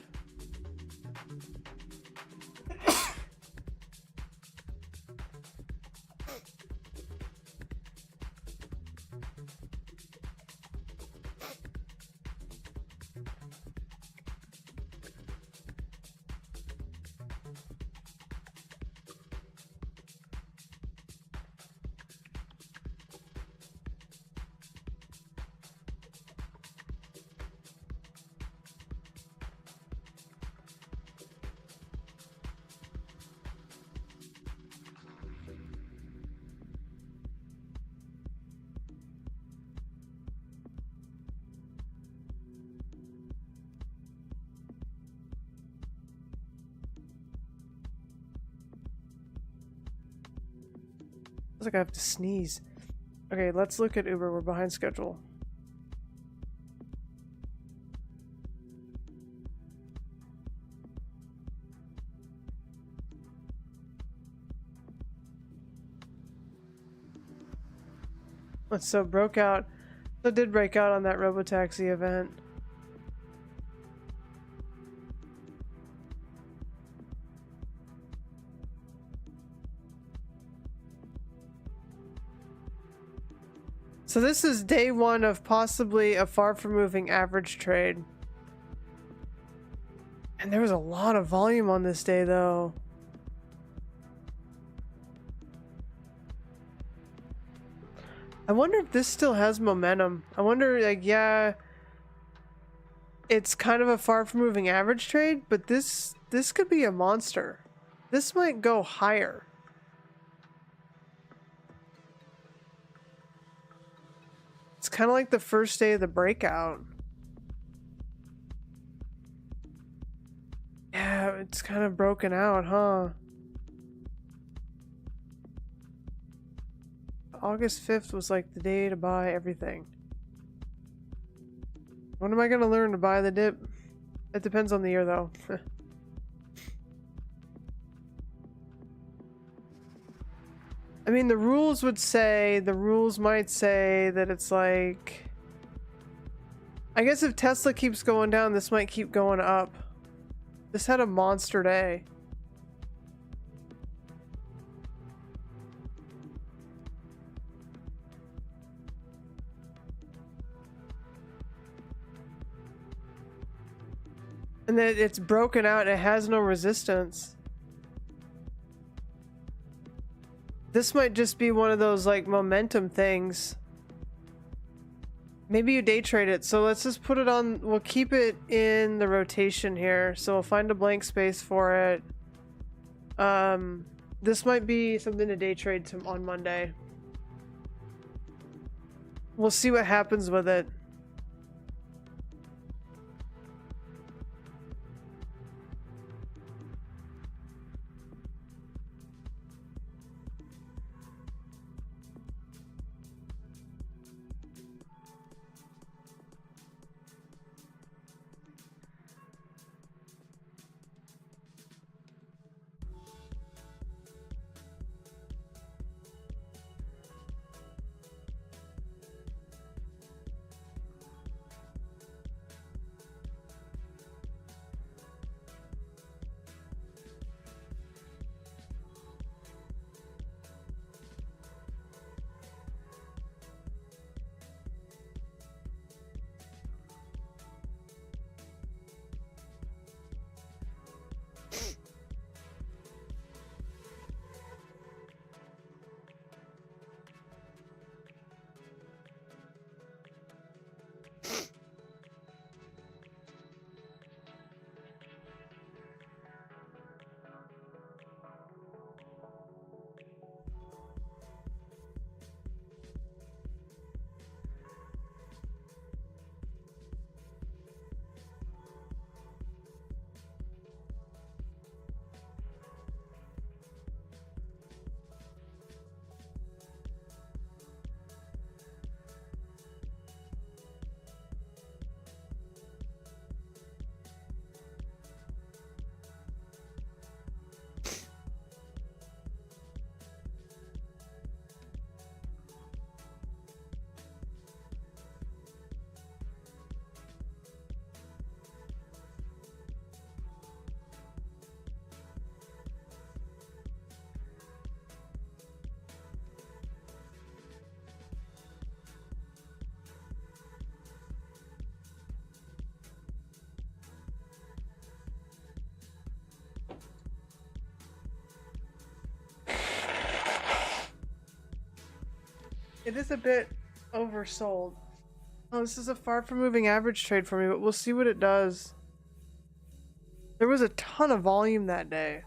Looks like I have to sneeze. Okay, let's look at Uber. We're behind schedule. So broke out. So it did break out on that Robotaxi event. So this is day one of possibly a far from moving average trade. And there was a lot of volume on this day though. I wonder if this still has momentum. I wonder, like, yeah, it's kind of a far from moving average trade, but this could be a monster. This might go higher. It's kind of like the first day of the breakout. Yeah, it's kind of broken out, huh? August 5th was like the day to buy everything. When am I gonna learn to buy the dip? It depends on the year though. I mean, the rules might say that it's like, I guess if Tesla keeps going down, this might keep going up. This had a monster day. And then it's broken out, it has no resistance. This might just be one of those like momentum things. Maybe you day trade it. So let's just put it on, we'll keep it in the rotation here. So we'll find a blank space for it. This might be something to day trade on Monday. We'll see what happens with it. It is a bit oversold. Oh, this is a far from moving average trade for me, but we'll see what it does. There was a ton of volume that day.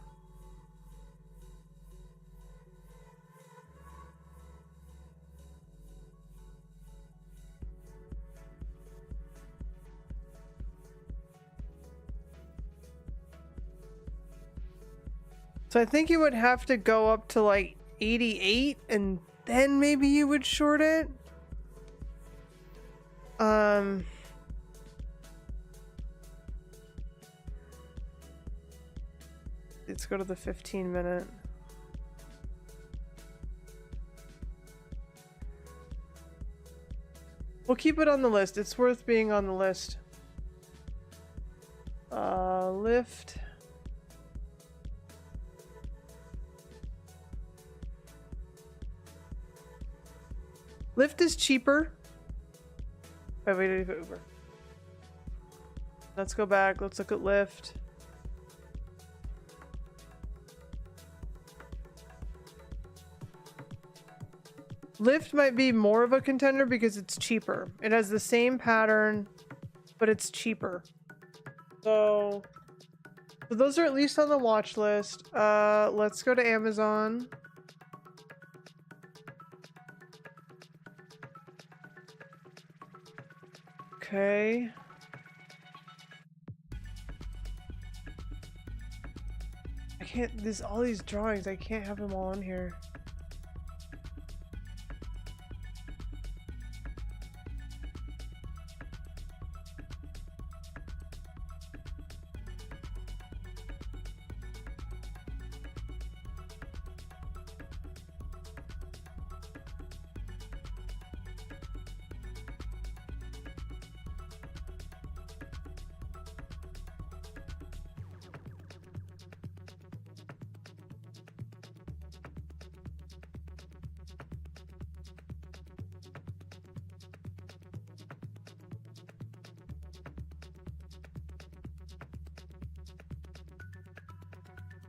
So I think you would have to go up to like 88 and then maybe you would short it. Let's go to the 15-minute. We'll keep it on the list. It's worth being on the list. Lift. Lyft is cheaper. Wait, Uber. Let's go back. Let's look at Lyft. Lyft might be more of a contender because it's cheaper. It has the same pattern, but it's cheaper. So those are at least on the watch list. Let's go to Amazon. Okay. I can't, there's all these drawings. I can't have them all in here.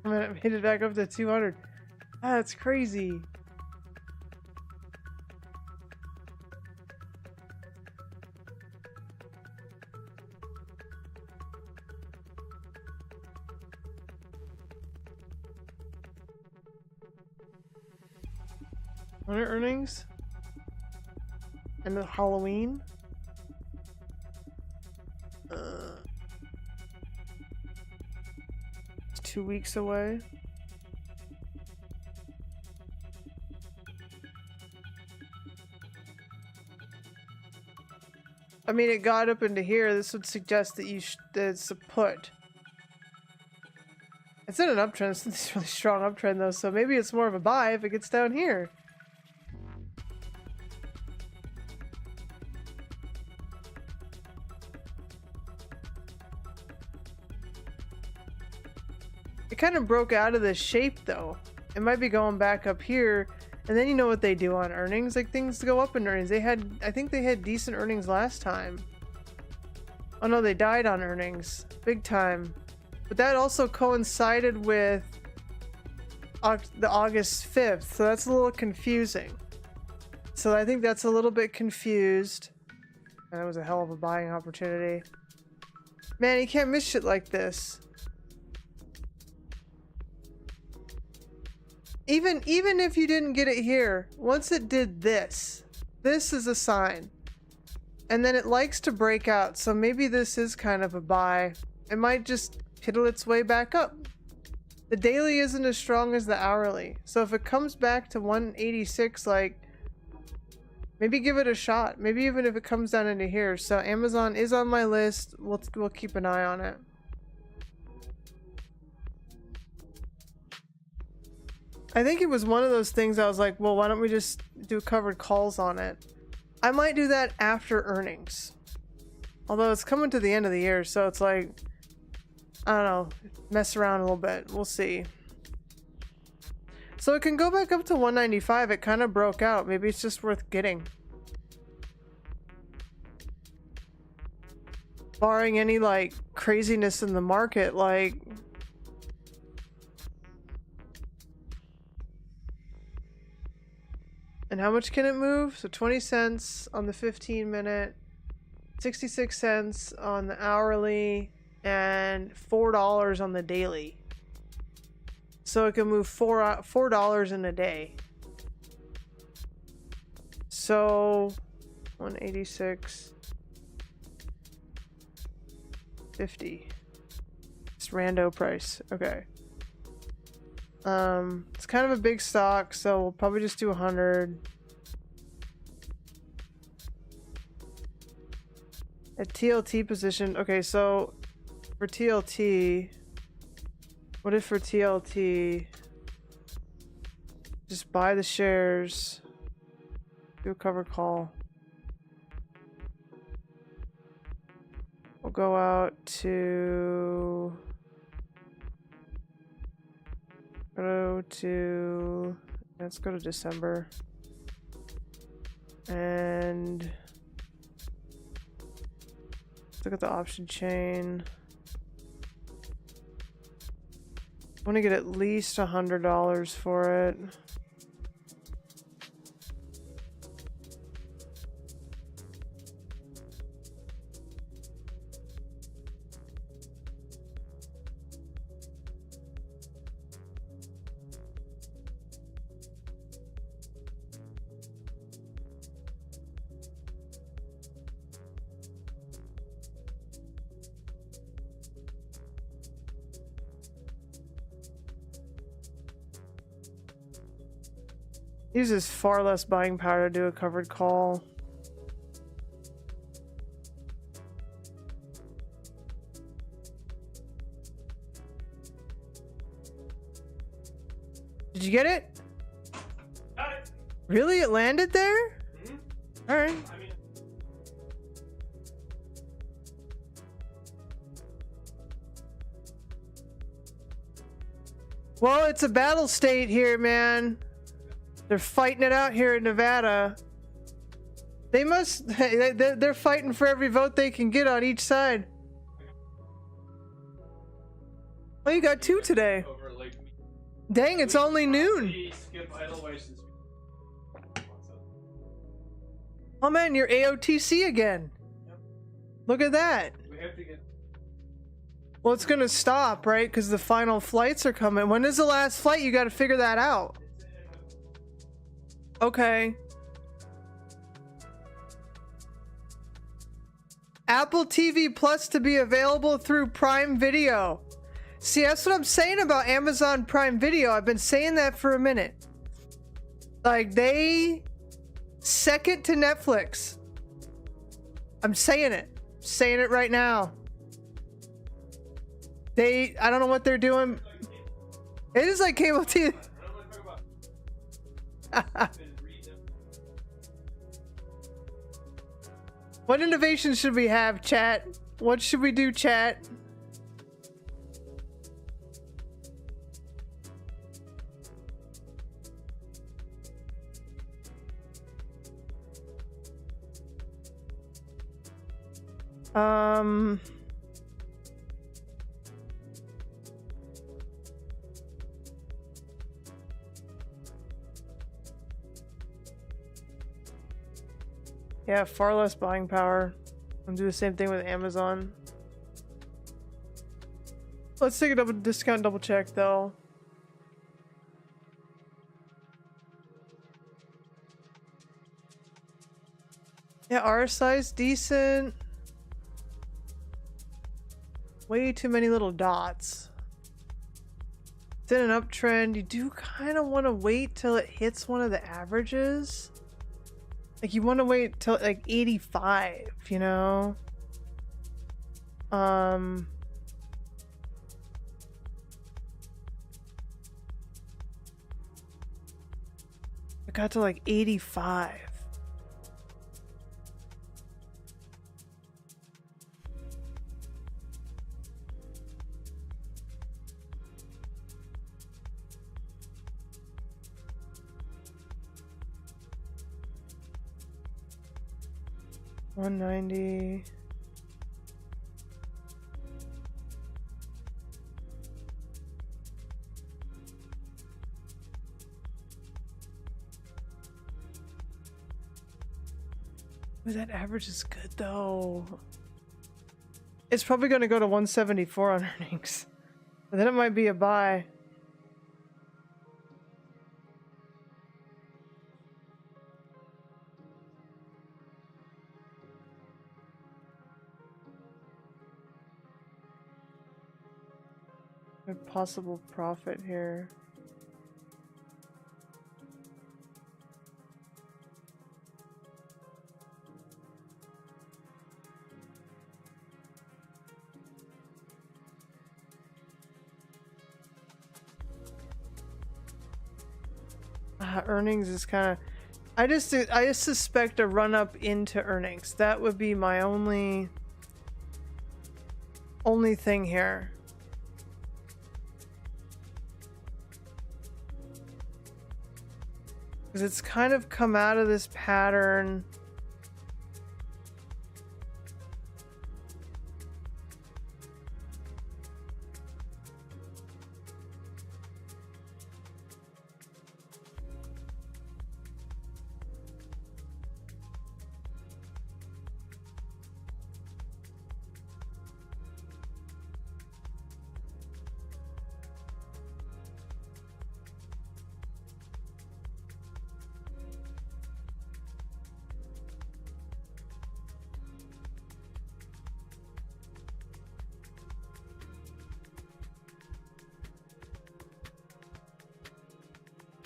I made it back up to 200. Ah, that's crazy. What are earnings? And then Halloween. It's 2 weeks away. I mean, it got up into here. This would suggest that that it's a put. It's in an uptrend. It's a really strong uptrend though, so maybe it's more of a buy if it gets down here. It kind of broke out of this shape though. It might be going back up here, and then you know what they do on earnings. Like, things go up in earnings. I think they had decent earnings last time. Oh no, they died on earnings. Big time. But that also coincided with the August 5th, so that's a little confusing. So I think that's a little bit confused. And that was a hell of a buying opportunity. Man, you can't miss shit like this. Even if you didn't get it here, once it did this, this is a sign. And then it likes to break out, so maybe this is kind of a buy. It might just piddle its way back up. The daily isn't as strong as the hourly, so if it comes back to 186, like, maybe give it a shot. Maybe even if it comes down into here. So Amazon is on my list. We'll keep an eye on it. I think it was one of those things I was like, well, why don't we just do covered calls on it? I might do that after earnings. Although it's coming to the end of the year, so it's like, I don't know, mess around a little bit. We'll see. So it can go back up to 195. It kind of broke out. Maybe it's just worth getting. Barring any, like, craziness in the market, like... And how much can it move? So 20 cents on the 15 minute, 66 cents on the hourly, and $4 on the daily. So it can move $4 in a day. So 186.50. It's rando price. Okay. It's kind of a big stock, so we'll probably just do 100. A TLT position. Okay, so for TLT, what if for TLT, just buy the shares, do a cover call. We'll go out to... let's go to December, and let's look at the option chain. I want to get at least $100 for it. Uses far less buying power to do a covered call. Did you get it? Got it. Really? It landed there? Mm-hmm. All right. I mean, Well, it's a battle state here, man. They're fighting it out here in Nevada. They must... They're fighting for every vote they can get on each side. Oh, you got two today. over like Dang, it's only noon. skip Idleways since Oh man, you're AOTC again. Yep. Look at that. we have to get. Well, it's gonna stop, right? Because the final flights are coming. When is the last flight? You gotta figure that out. Okay. Apple TV Plus to be available through Prime Video. See, that's what I'm saying about Amazon Prime Video. I've been saying that for a minute. Like, they second to Netflix. I'm saying it. I'm saying it right now. I don't know what they're doing. It is like cable TV. What innovations should we have, chat? What should we do, chat? Yeah, far less buying power. I'll do the same thing with Amazon. Let's take a double check though. Yeah, our size decent. Way too many little dots. It's in an uptrend. You do kind of want to wait till it hits one of the averages. Like, you want to wait till like 85, you know? It got to like 85. $190. But that average is good though. It's probably going to go to 174 on earnings. But then it might be a buy. A possible profit here. Earnings is kind of... I just suspect a run up into earnings. That would be my only thing here. Because it's kind of come out of this pattern.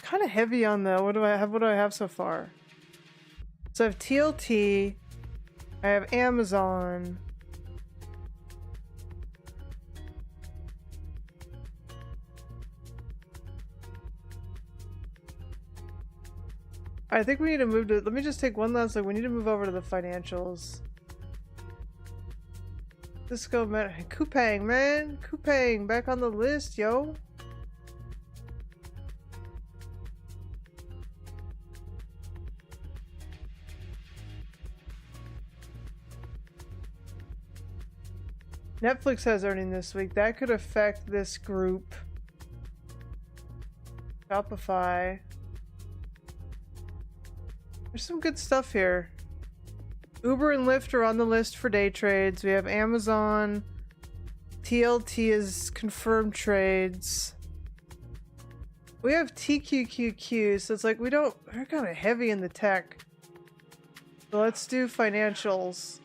Kind of heavy on the what do I have so far? So I have TLT, I have Amazon, I think we need to move to, let me just take one last look. We need to move over to the financials. Cisco, man, Coupang, man, Coupang back on the list, yo. Netflix has earning this week. That could affect this group. Shopify. There's some good stuff here. Uber and Lyft are on the list for day trades. We have Amazon. TLT is confirmed trades. We have TQQQ, so it's like we're kind of heavy in the tech. So let's do financials.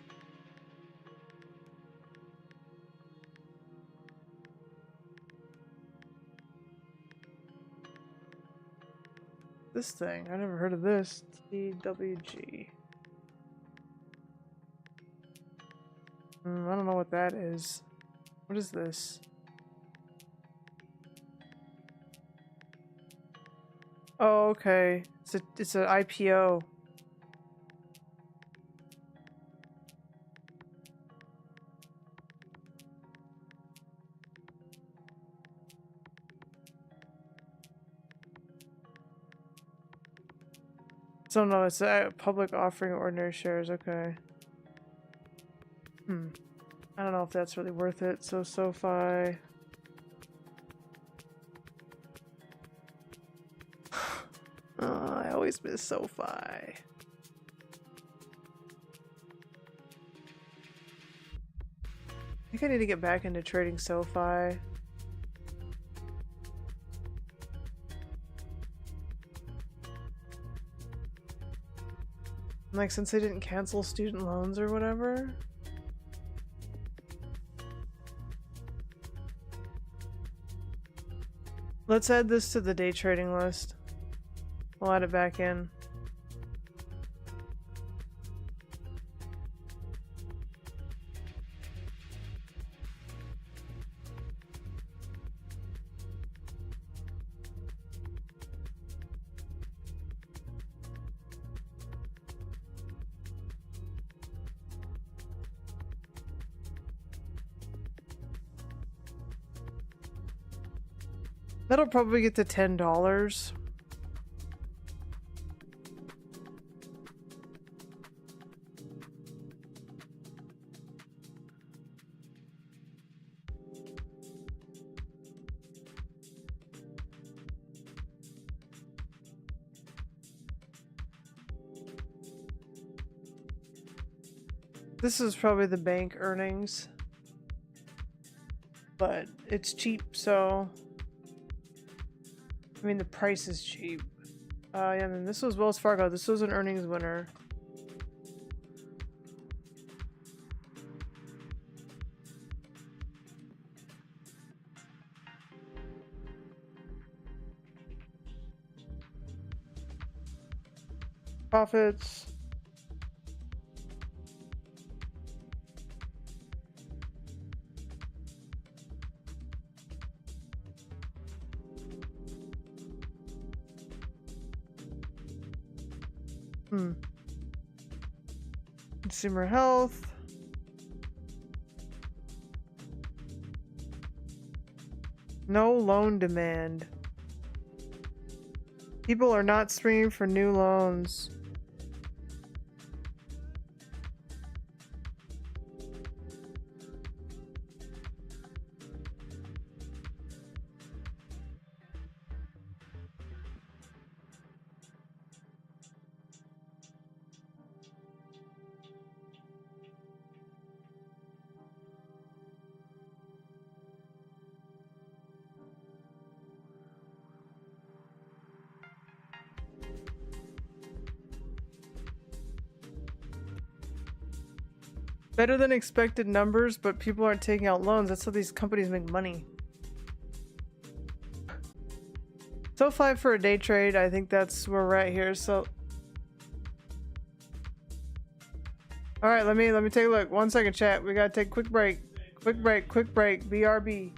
this thing? I never heard of this. TWG. I don't know what that is. What is this? Oh, okay. It's an IPO. So no, it's a public offering of ordinary shares. Okay. I don't know if that's really worth it. So SoFi. Oh, I always miss SoFi. I think I need to get back into trading SoFi. Like, since they didn't cancel student loans or whatever. Let's add this to the day trading list. We'll add it back in. That'll probably get to $10. This is probably the bank earnings, but it's cheap, so I mean the price is cheap. Yeah, and then this was Wells Fargo. This was an earnings winner. Profits. Consumer health. No loan demand. People are not springing for new loans. Better than expected numbers, but people aren't taking out loans. That's how these companies make money. SoFi for a day trade, I think that's where we're at here. So, all right, let me take a look. 1 second, chat. We gotta take a quick break. Quick break. BRB.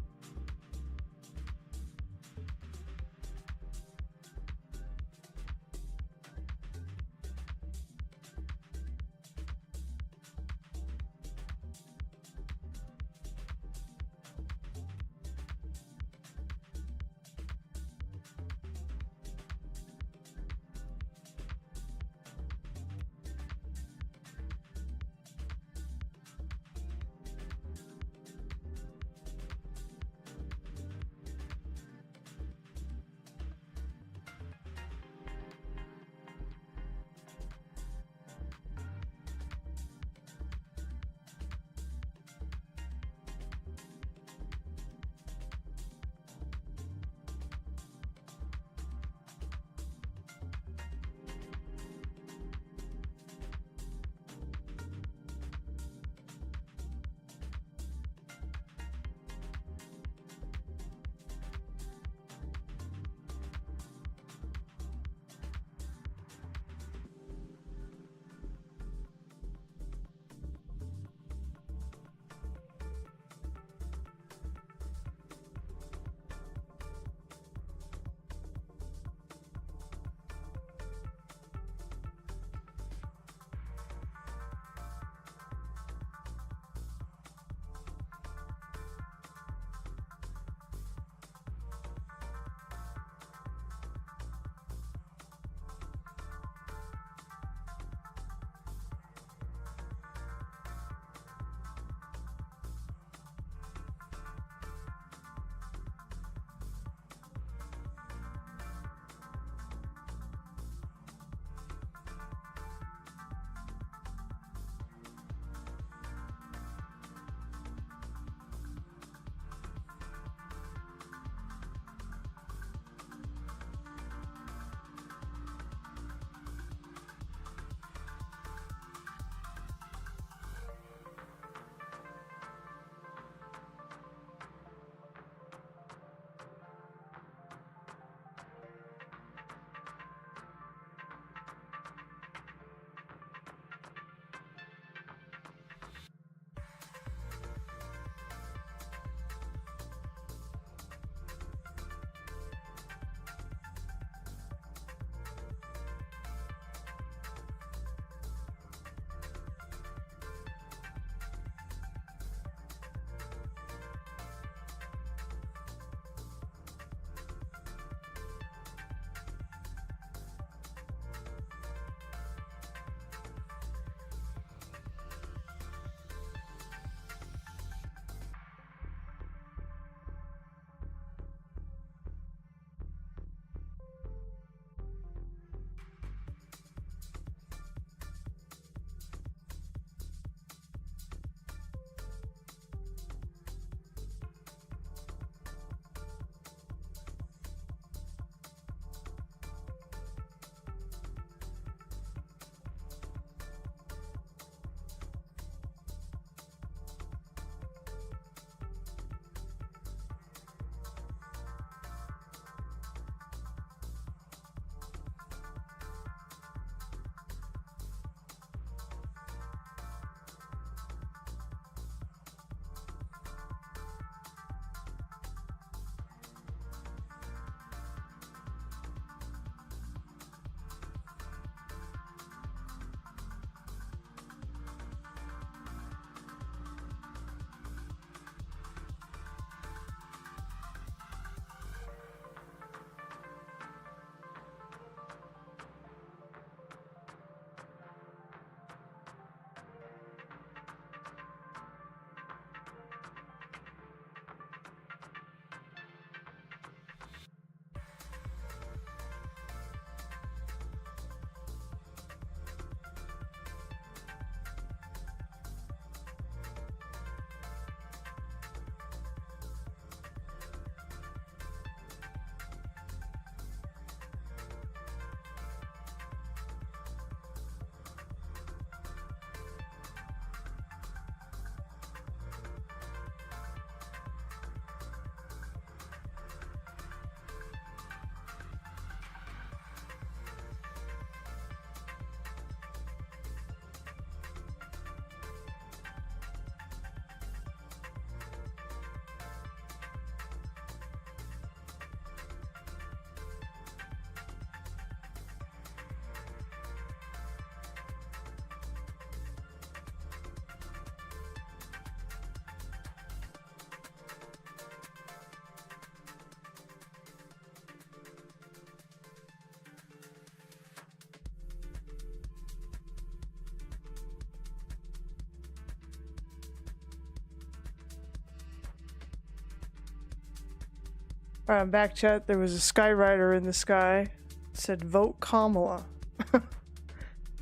Alright, I'm back, chat. There was a Skyrider in the sky. It said vote Kamala.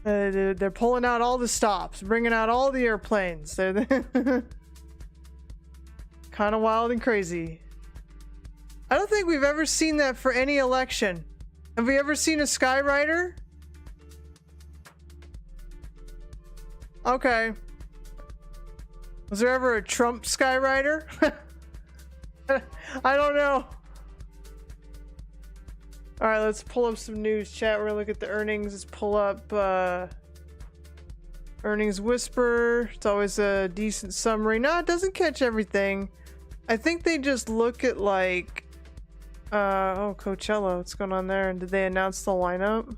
They're pulling out all the stops, bringing out all the airplanes. They're kind of wild and crazy. I don't think we've ever seen that for any election. Have we ever seen a Skyrider? Okay. Was there ever a Trump Skyrider? I don't know. Alright, let's pull up some news, chat. We're gonna look at the earnings. Let's pull up earnings whisper. It's always a decent summary. No, it doesn't catch everything. I think they just look at like oh, Coachella, what's going on there? And did they announce the lineup?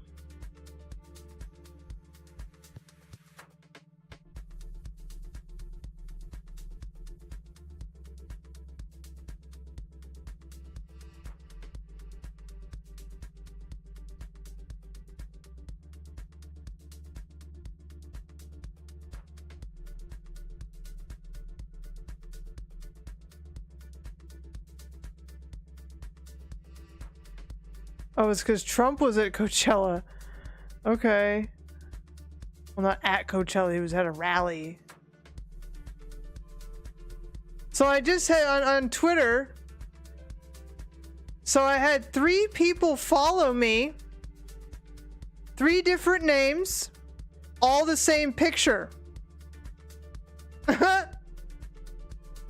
Oh, it's because Trump was at Coachella. Okay. Well, not at Coachella, he was at a rally. So I just had on Twitter. So I had 3 people follow me. 3 different names. All the same picture.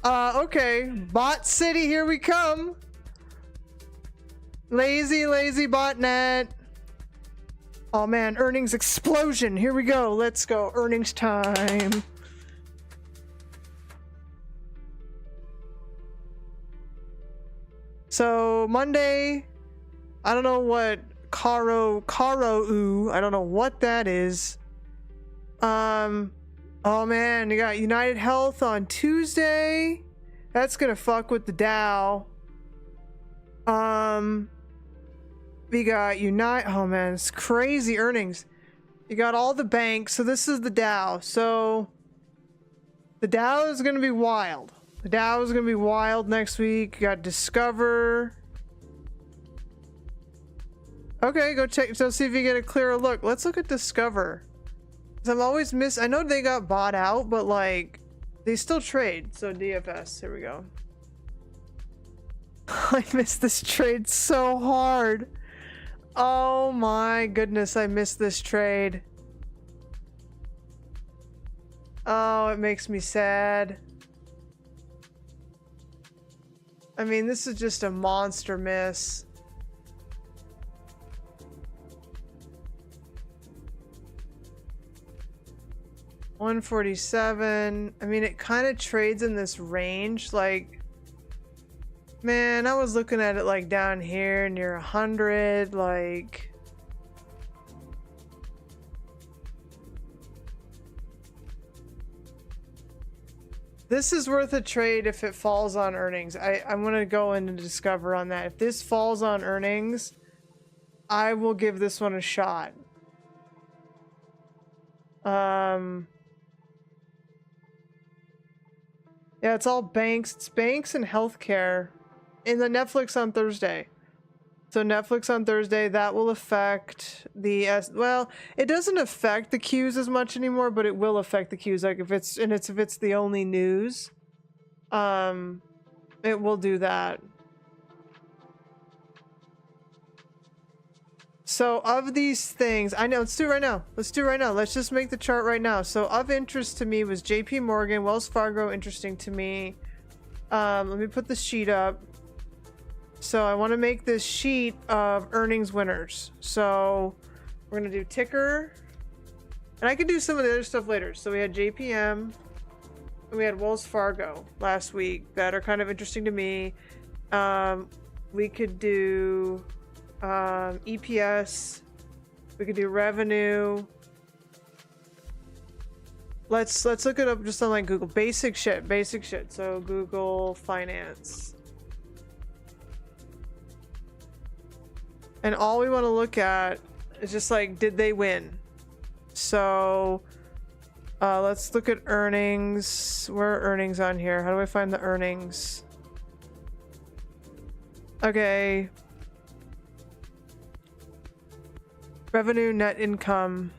Okay. Bot City, here we come. Lazy botnet. Oh man, earnings explosion. Here we go. Let's go. Earnings time. So Monday, I don't know what Caro I don't know what that is. Oh man, you got United Health on Tuesday. That's gonna fuck with the Dow. We got oh man, it's crazy earnings. You got all the banks. So this is the Dow. So the Dow is gonna be wild. The Dow is gonna be wild next week. You got Discover. Okay, go check. So see if you get a clearer look. Let's look at Discover. 'Cause I'm always I know they got bought out, but like they still trade. So DFS. Here we go. I missed this trade so hard. Oh my goodness, I missed this trade. Oh, it makes me sad. I mean, this is just a monster miss. $147. I mean, it kind of trades in this range, like. Man, I was looking at it like down here near 100, like. This is worth a trade if it falls on earnings. I'm gonna go into Discover on that. If this falls on earnings, I will give this one a shot. Yeah, it's all banks. It's banks and healthcare. In the Netflix on Thursday. So Netflix on Thursday, that will affect the well, it doesn't affect the queues as much anymore, but it will affect the queues. Like if it's the only news, it will do that. So of these things, I know, let's do it right now. Let's do it right now. Let's just make the chart right now. So of interest to me was JP Morgan, Wells Fargo, interesting to me. Let me put the sheet up. So I want to make this sheet of earnings winners. So we're going to do ticker. And I can do some of the other stuff later. So we had JPM. And we had Wells Fargo last week that are kind of interesting to me. We could do EPS. We could do revenue. Let's look it up just on like Google. Basic shit. So Google Finance. And all we want to look at is just like, did they win? So let's look at earnings. Where are earnings on here? How do I find the earnings? Okay. Revenue, net income.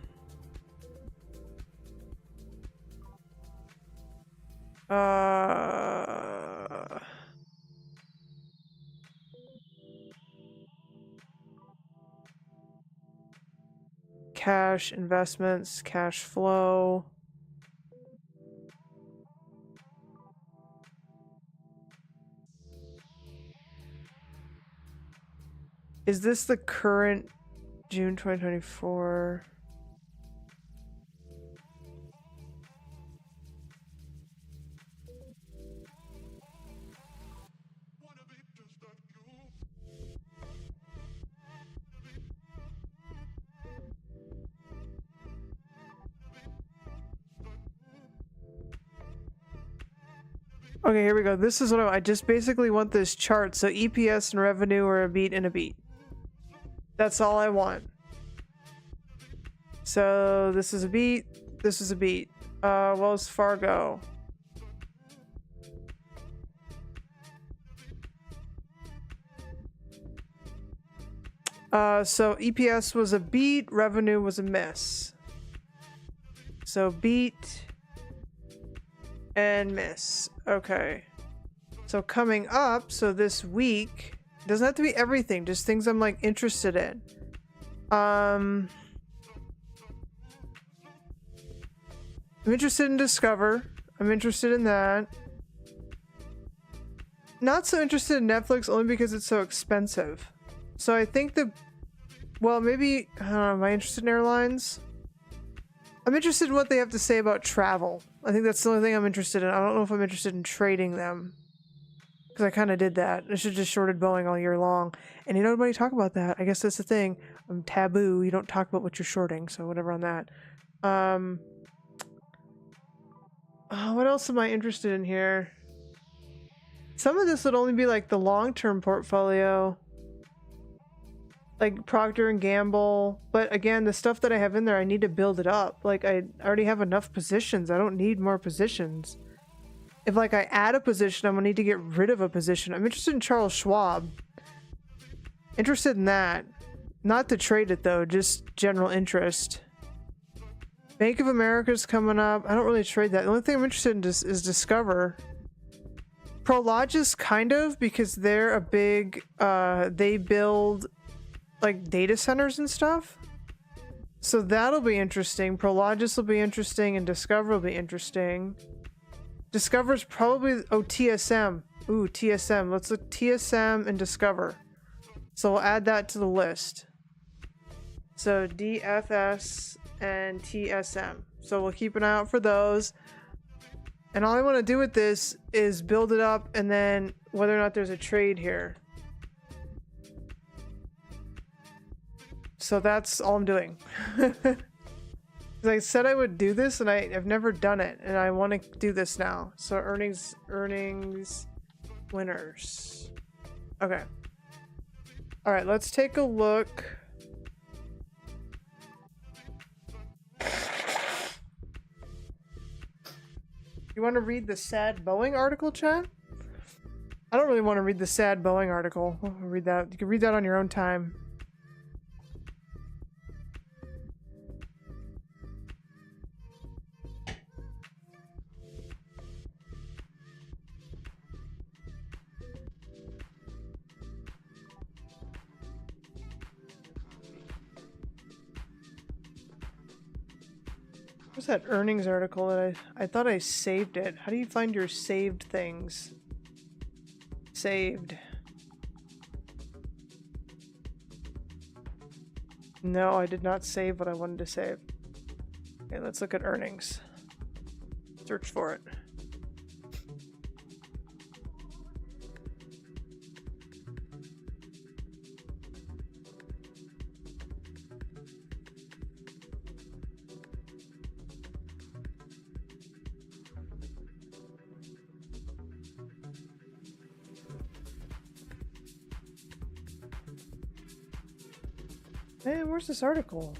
Cash, investments, cash flow. Is this the current June 2024? Okay, here we go. This is what I just basically want this chart. So EPS and revenue are a beat and a beat. That's all I want. So this is a beat. This is a beat. Wells Fargo. So EPS was a beat, revenue was a miss. So beat and miss. Okay. So coming up, so this week, doesn't have to be everything, just things I'm like interested in. I'm interested in Discover. I'm interested in that. Not so interested in Netflix only because it's so expensive. So I think well, maybe, I don't know, am I interested in airlines? I'm interested in what they have to say about travel. I think that's the only thing I'm interested in. I don't know if I'm interested in trading them. Because I kind of did that. I should have just shorted Boeing all year long. And you know, nobody talk about that. I guess that's the thing. I'm taboo. You don't talk about what you're shorting. So whatever on that. What else am I interested in here? Some of this would only be like the long-term portfolio. Like Procter and Gamble, but again, the stuff that I have in there, I need to build it up. Like I already have enough positions. I don't need more positions. If like I add a position, I'm gonna need to get rid of a position. I'm interested in Charles Schwab. Interested in that. Not to trade it though, just general interest. Bank of America's coming up. I don't really trade that. The only thing I'm interested in is Discover. Prologis kind of, because they're a big, they build like data centers and stuff, so that'll be interesting. Prologis will be interesting, and Discover will be interesting. Discover's probably TSM. Ooh, TSM. Let's look TSM and Discover. So we'll add that to the list. So DFS and TSM. So we'll keep an eye out for those. And all I want to do with this is build it up, and then whether or not there's a trade here. So that's all I'm doing. I said I would do this, and I've never done it, and I want to do this now. So earnings, winners. Okay. All right, let's take a look. You want to read the sad Boeing article, chat? I don't really want to read the sad Boeing article. I'll read that. You can read that on your own time. What's that earnings article that I thought I saved it? How do you find your saved things? Saved. No, I did not save what I wanted to save. Okay, let's look at earnings. Search for it. Hey, where's this article?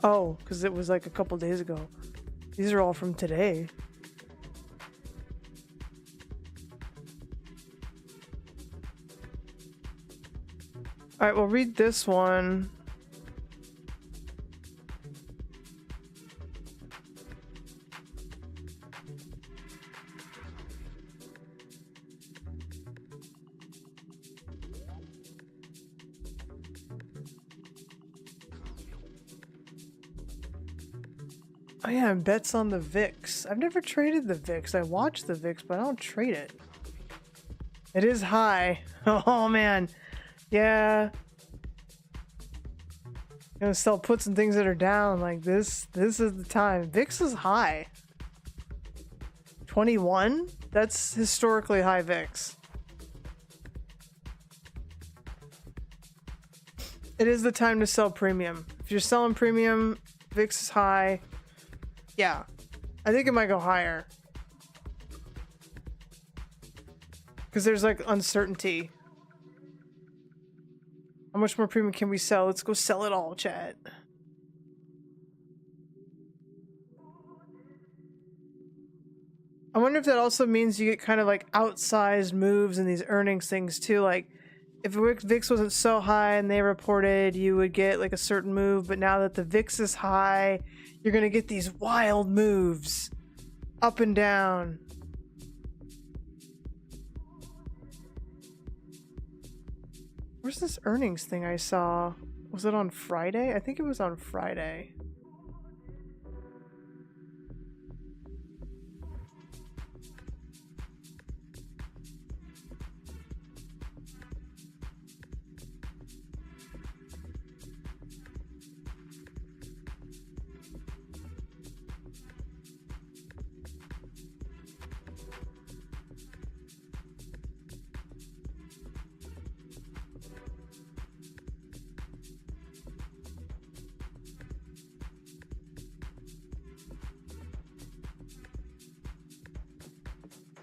Oh, because it was like a couple days ago. These are all from today. Alright, we'll read this one. Oh yeah, and bets on the VIX. I've never traded the VIX. I watch the VIX, but I don't trade it. It is high. Oh man. Yeah. Gonna sell puts and things that are down like this. This is the time. VIX is high. 21? That's historically high VIX. It is the time to sell premium. If you're selling premium, VIX is high. Yeah, I think it might go higher. Because there's like uncertainty. How much more premium can we sell? Let's go sell it all, chat. I wonder if that also means you get kind of like outsized moves in these earnings things too. Like if VIX wasn't so high and they reported, you would get like a certain move. But now that the VIX is high, you're going to get these wild moves up and down. Where's this earnings thing I saw? Was it on Friday? I think it was on Friday.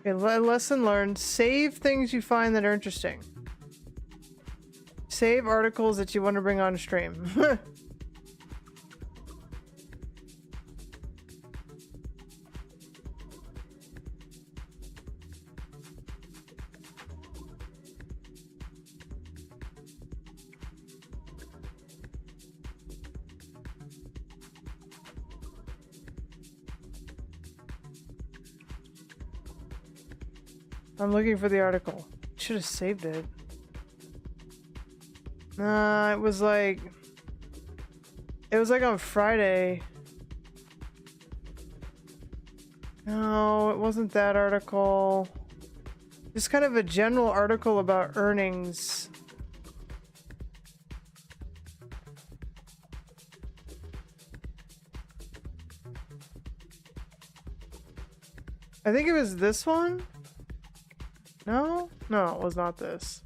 Okay, lesson learned. Save things you find that are interesting. Save articles that you want to bring on stream. I'm looking for the article. Should have saved it. Nah, it was like on Friday. No, it wasn't that article. Just kind of a general article about earnings. I think it was this one. No, it was not this.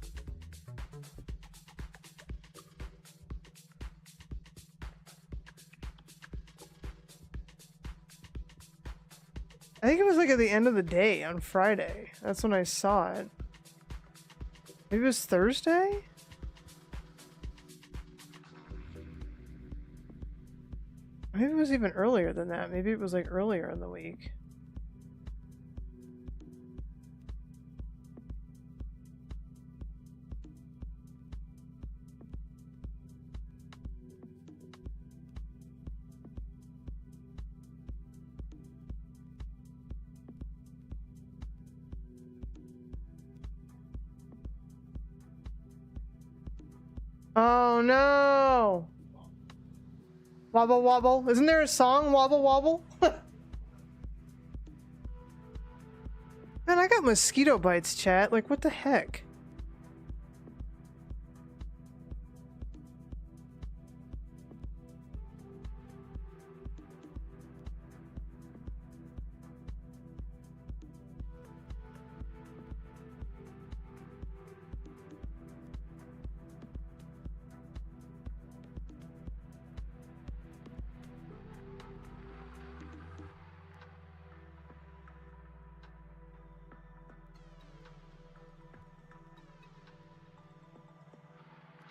I think it was like at the end of the day on Friday. That's when I saw it. Maybe it was Thursday? Maybe it was even earlier than that. Maybe it was like earlier in the week. Oh no! Wobble wobble. Isn't there a song, Wobble Wobble? Man, I got mosquito bites, chat. Like, what the heck?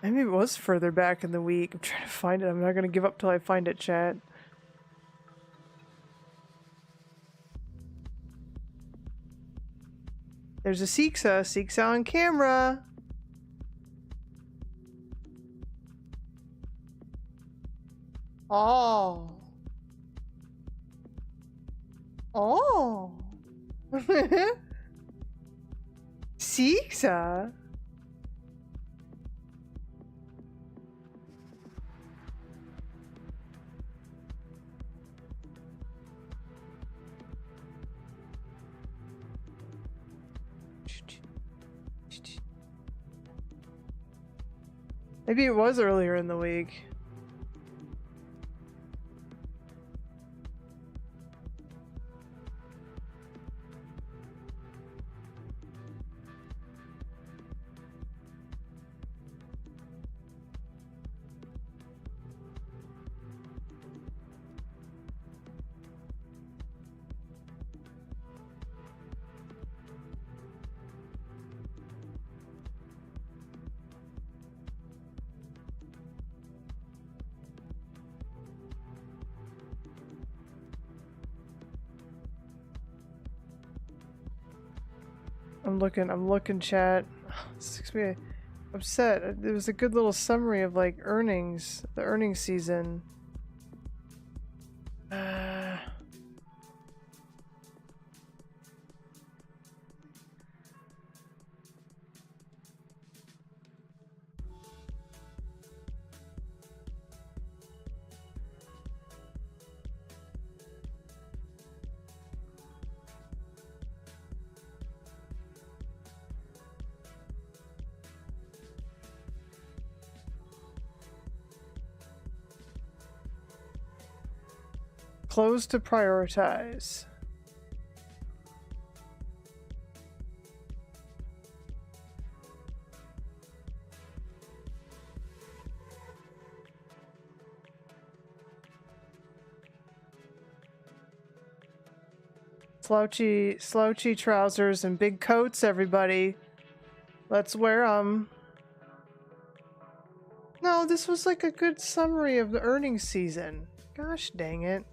Maybe it was further back in the week. I'm trying to find it. I'm not gonna give up till I find it, chat. There's a Seeksa on camera. Oh. Oh. Siksa. Maybe it was earlier in the week. I'm looking, chat. This makes me upset. There was a good little summary of like earnings, the earnings season. Close to prioritize. Slouchy trousers and big coats, everybody. Let's wear them. No, this was like a good summary of the earnings season. Gosh dang it.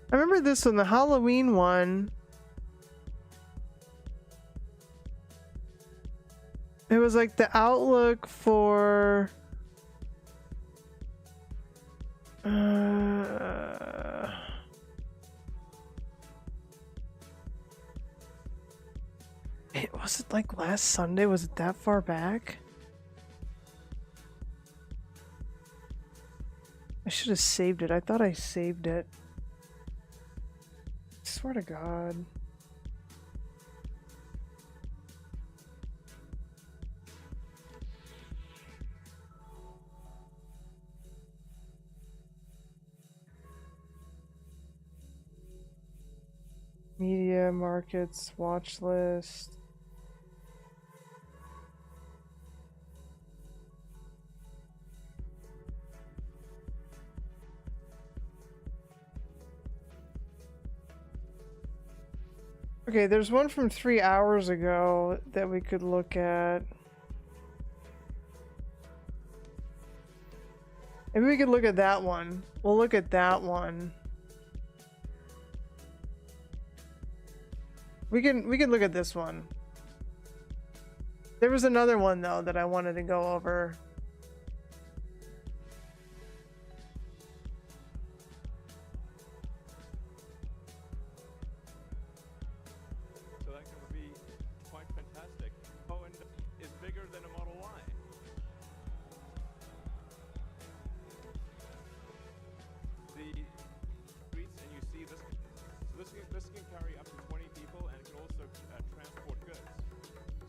I remember this one, the Halloween one. It was like the outlook for... Was it like last Sunday? Was it that far back? I should have saved it. I thought I saved it. I swear to God. Media, markets, watch list. Okay, there's one from 3 hours ago that we could look at. Maybe we could look at that one. We'll look at that one. We can look at this one. There was another one though that I wanted to go over. So that can be quite fantastic. Oh, and is bigger than a Model Y. The streets, and you see this. So this can carry up to 20 people, and it can also transport goods.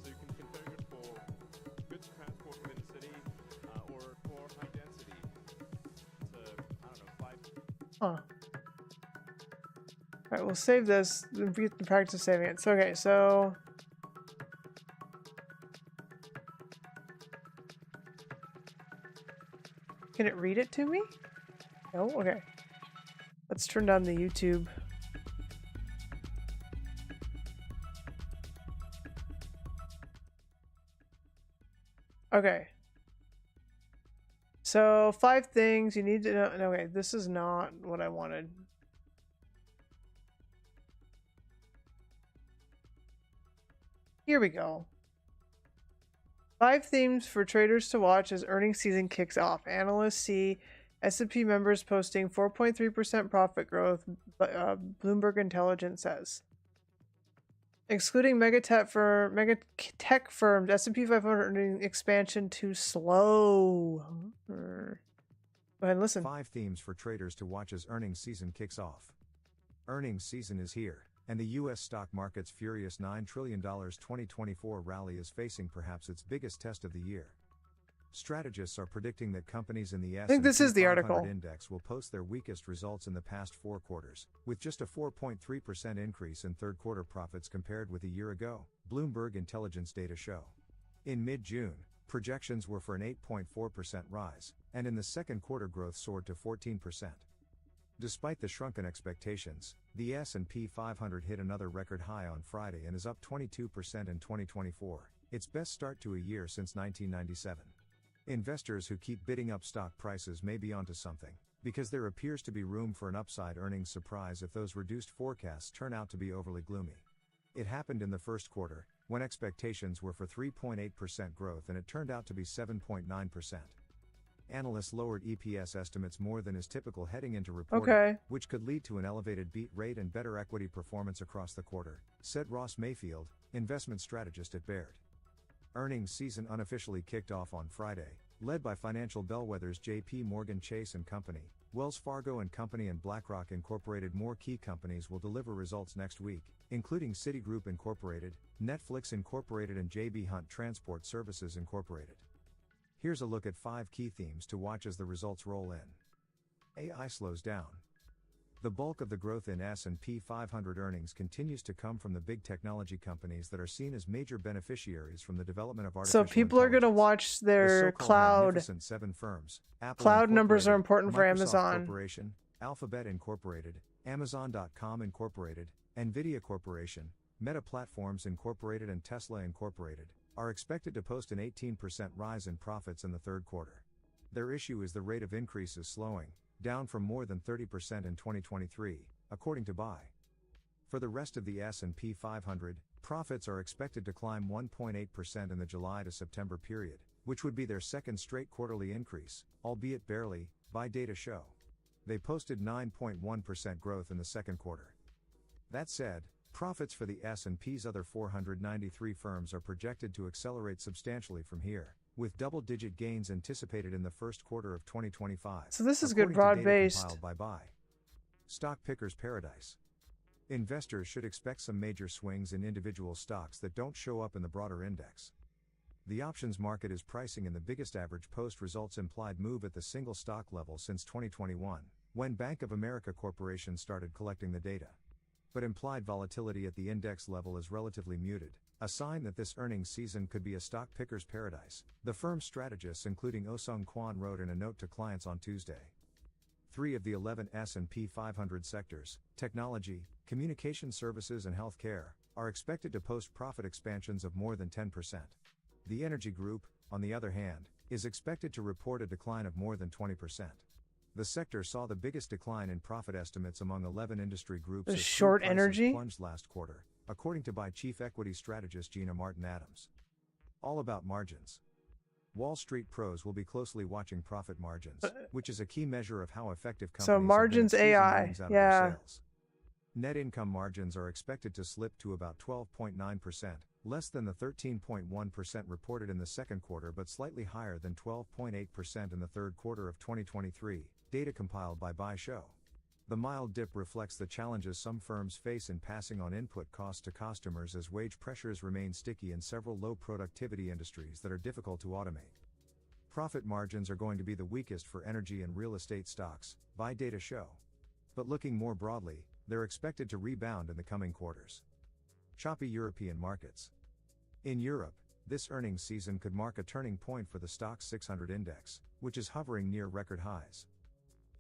So you can configure it for goods transport within the city, or for high density. To, I don't know, 5. Huh. Alright, we'll save this. Get the practice of saving it. So, okay, so... Can it read it to me? No? Okay. Let's turn down the YouTube. Okay. So 5 things you need to know. Okay, this is not what I wanted. Here we go. 5 themes for traders to watch as earnings season kicks off. Analysts see S&P members posting 4.3% profit growth, Bloomberg Intelligence says. Excluding mega tech firms, S&P 500 earnings expansion too slow. Go ahead and listen. 5 themes for traders to watch as earnings season kicks off. Earnings season is here, and the U.S. stock market's furious $9 trillion 2024 rally is facing perhaps its biggest test of the year. Strategists are predicting that companies in the S&P think this is the 500 article. index will post their weakest results in the past 4 quarters, with just a 4.3% increase in third quarter profits compared with a year ago, Bloomberg Intelligence data show. In mid-June, projections were for an 8.4% rise, and in the second quarter growth soared to 14%. Despite the shrunken expectations, the S&P 500 hit another record high on Friday and is up 22% in 2024, its best start to a year since 1997. Investors who keep bidding up stock prices may be onto something, because there appears to be room for an upside earnings surprise if those reduced forecasts turn out to be overly gloomy. It happened in the first quarter, when expectations were for 3.8% growth and it turned out to be 7.9%. Analysts lowered EPS estimates more than is typical heading into reporting, which could lead to an elevated beat rate and better equity performance across the quarter, said Ross Mayfield, investment strategist at Baird. Earnings season unofficially kicked off on Friday, led by financial bellwethers J.P. Morgan Chase & Company, Wells Fargo & Company and BlackRock Incorporated. More key companies will deliver results next week, including Citigroup Incorporated, Netflix Incorporated and J.B. Hunt Transport Services Incorporated. Here's a look at 5 key themes to watch as the results roll in. AI slows down. The bulk of the growth in S&P 500 earnings continues to come from the big technology companies that are seen as major beneficiaries from the development of artificial intelligence. So people are going to watch their cloud. 7 firms, Apple cloud numbers are important for Microsoft Amazon. Corporation, Alphabet Incorporated, Amazon.com Incorporated, Nvidia Corporation, Meta Platforms Incorporated and Tesla Incorporated, are expected to post an 18% rise in profits in the third quarter. Their issue is the rate of increase is slowing, down from more than 30% in 2023, according to Buy. For the rest of the S&P 500, profits are expected to climb 1.8% in the July to September period, which would be their second straight quarterly increase, albeit barely, by data show. They posted 9.1% growth in the second quarter. That said, profits for the S&P's other 493 firms are projected to accelerate substantially from here, with double-digit gains anticipated in the first quarter of 2025. So this is good broad-based. Compiled by Buy. Stock Picker's Paradise. Investors should expect some major swings in individual stocks that don't show up in the broader index. The options market is pricing in the biggest average post-results implied move at the single stock level since 2021, when Bank of America Corporation started collecting the data. But implied volatility at the index level is relatively muted, a sign that this earnings season could be a stock picker's paradise, the firm's strategists including Oh-Sung Kwon wrote in a note to clients on Tuesday. 3 of the 11 S&P 500 sectors, technology, communication services and healthcare, are expected to post profit expansions of more than 10%. The energy group, on the other hand, is expected to report a decline of more than 20%. The sector saw the biggest decline in profit estimates among 11 industry groups as short crude prices energy plunged last quarter, according to Buy chief equity strategist Gina Martin Adams. All about margins. Wall Street pros will be closely watching profit margins, which is a key measure of how effective companies So margins have been at squeezing AI, earnings out of yeah. their sales. Net income margins are expected to slip to about 12.9%, less than the 13.1% reported in the second quarter but slightly higher than 12.8% in the third quarter of 2023, data compiled by Buy show. The mild dip reflects the challenges some firms face in passing on input costs to customers as wage pressures remain sticky in several low-productivity industries that are difficult to automate. Profit margins are going to be the weakest for energy and real estate stocks, Buy data show. But looking more broadly, they're expected to rebound in the coming quarters. Choppy European markets. In Europe, this earnings season could mark a turning point for the Stoxx 600 index, which is hovering near record highs.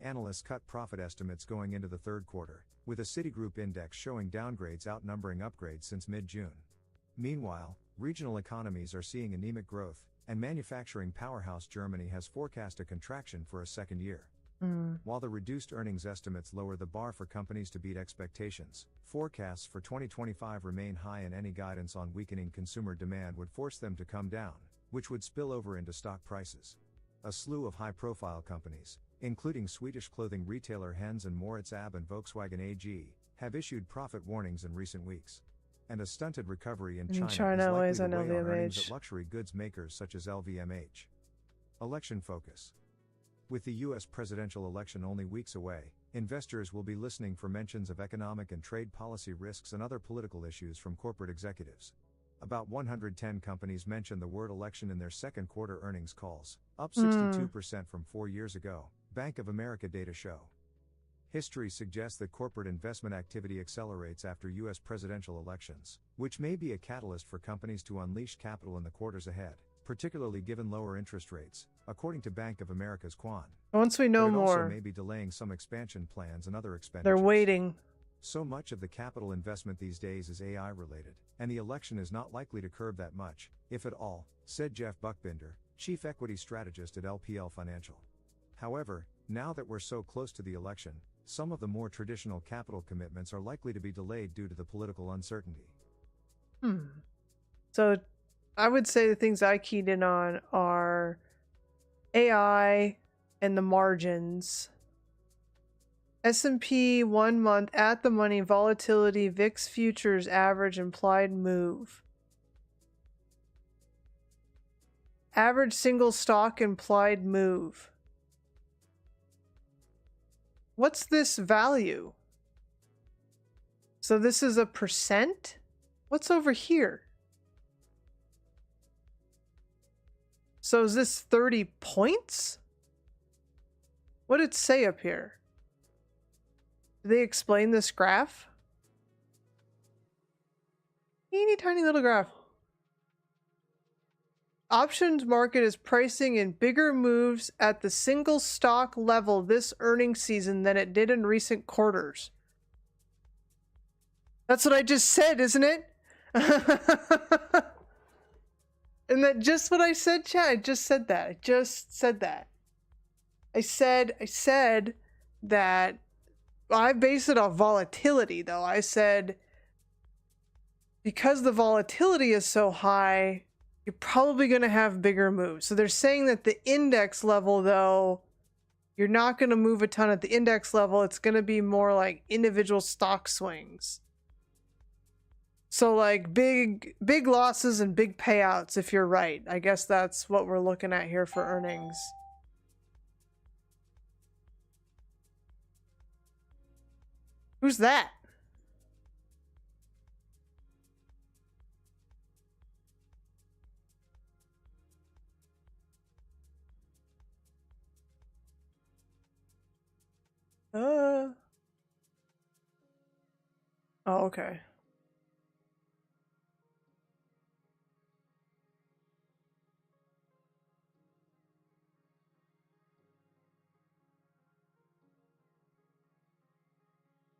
Analysts cut profit estimates going into the third quarter, with a Citigroup index showing downgrades outnumbering upgrades since mid-June. Meanwhile, regional economies are seeing anemic growth, and manufacturing powerhouse Germany has forecast a contraction for a second year. Mm. While the reduced earnings estimates lower the bar for companies to beat expectations, forecasts for 2025 remain high, and any guidance on weakening consumer demand would force them to come down, which would spill over into stock prices. A slew of high-profile companies, including Swedish clothing retailer Hennes and Mauritz AB and Volkswagen AG, have issued profit warnings in recent weeks. And a stunted recovery in China is weighs likely on to weigh on earnings LVMH. at luxury goods makers such as LVMH. Election focus. With the U.S. presidential election only weeks away, investors will be listening for mentions of economic and trade policy risks and other political issues from corporate executives. About 110 companies mentioned the word election in their second quarter earnings calls, up 62% from 4 years ago, Bank of America data show. History suggests that corporate investment activity accelerates after U.S. presidential elections, which may be a catalyst for companies to unleash capital in the quarters ahead, particularly given lower interest rates, according to Bank of America's Quan. Once we know But it also more, may be delaying some expansion plans and other expenditures. they're waiting. So much of the capital investment these days is AI related, and the election is not likely to curb that much, if at all, said Jeff Buckbinder, chief equity strategist at LPL Financial. However, now that we're so close to the election, some of the more traditional capital commitments are likely to be delayed due to the political uncertainty. So I would say the things I keyed in on are AI and the margins. S&P 1 month at the money volatility, VIX futures average implied move. Average single stock implied move. What's this value? So this is a percent? What's over here? So is this 30 points? What did it say up here? Did they explain this graph? Teeny tiny little graph. Options market is pricing in bigger moves at the single stock level this earnings season than it did in recent quarters. That's what I just said, isn't it? Isn't that just what I said, chat? I just said that. I said that. Well, I base it off volatility, though. I said because the volatility is so high, you're probably going to have bigger moves. So they're saying that the index level, though, you're not going to move a ton at the index level. It's going to be more like individual stock swings. So like big losses and big payouts if you're right. I guess that's what we're looking at here for earnings. Who's that? Oh, okay.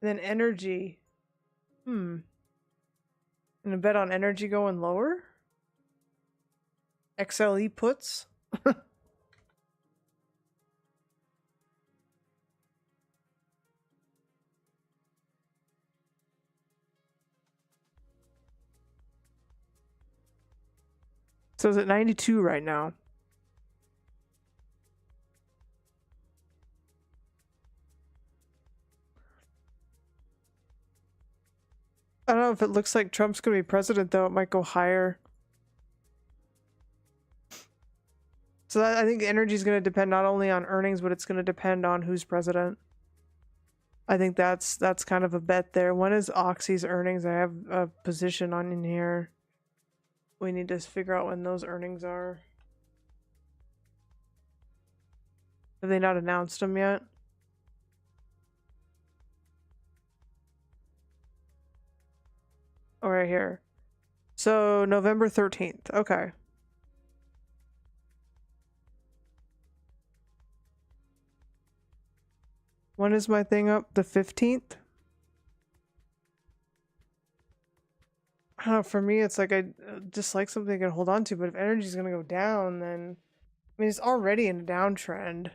Then energy. And a bet on energy going lower? XLE puts? So it's at 92 right now. I don't know if it looks like Trump's going to be president, though. It might go higher. So I think energy is going to depend not only on earnings, but it's going to depend on who's president. I think that's kind of a bet there. When is Oxy's earnings? I have a position on in here. We need to figure out when those earnings are. Have they not announced them yet? Oh, right here. So November 13th. Okay. When is my thing up? The 15th? I don't know, for me, it's like I just like something I can hold on to, but if energy's gonna go down, then I mean, it's already in a downtrend.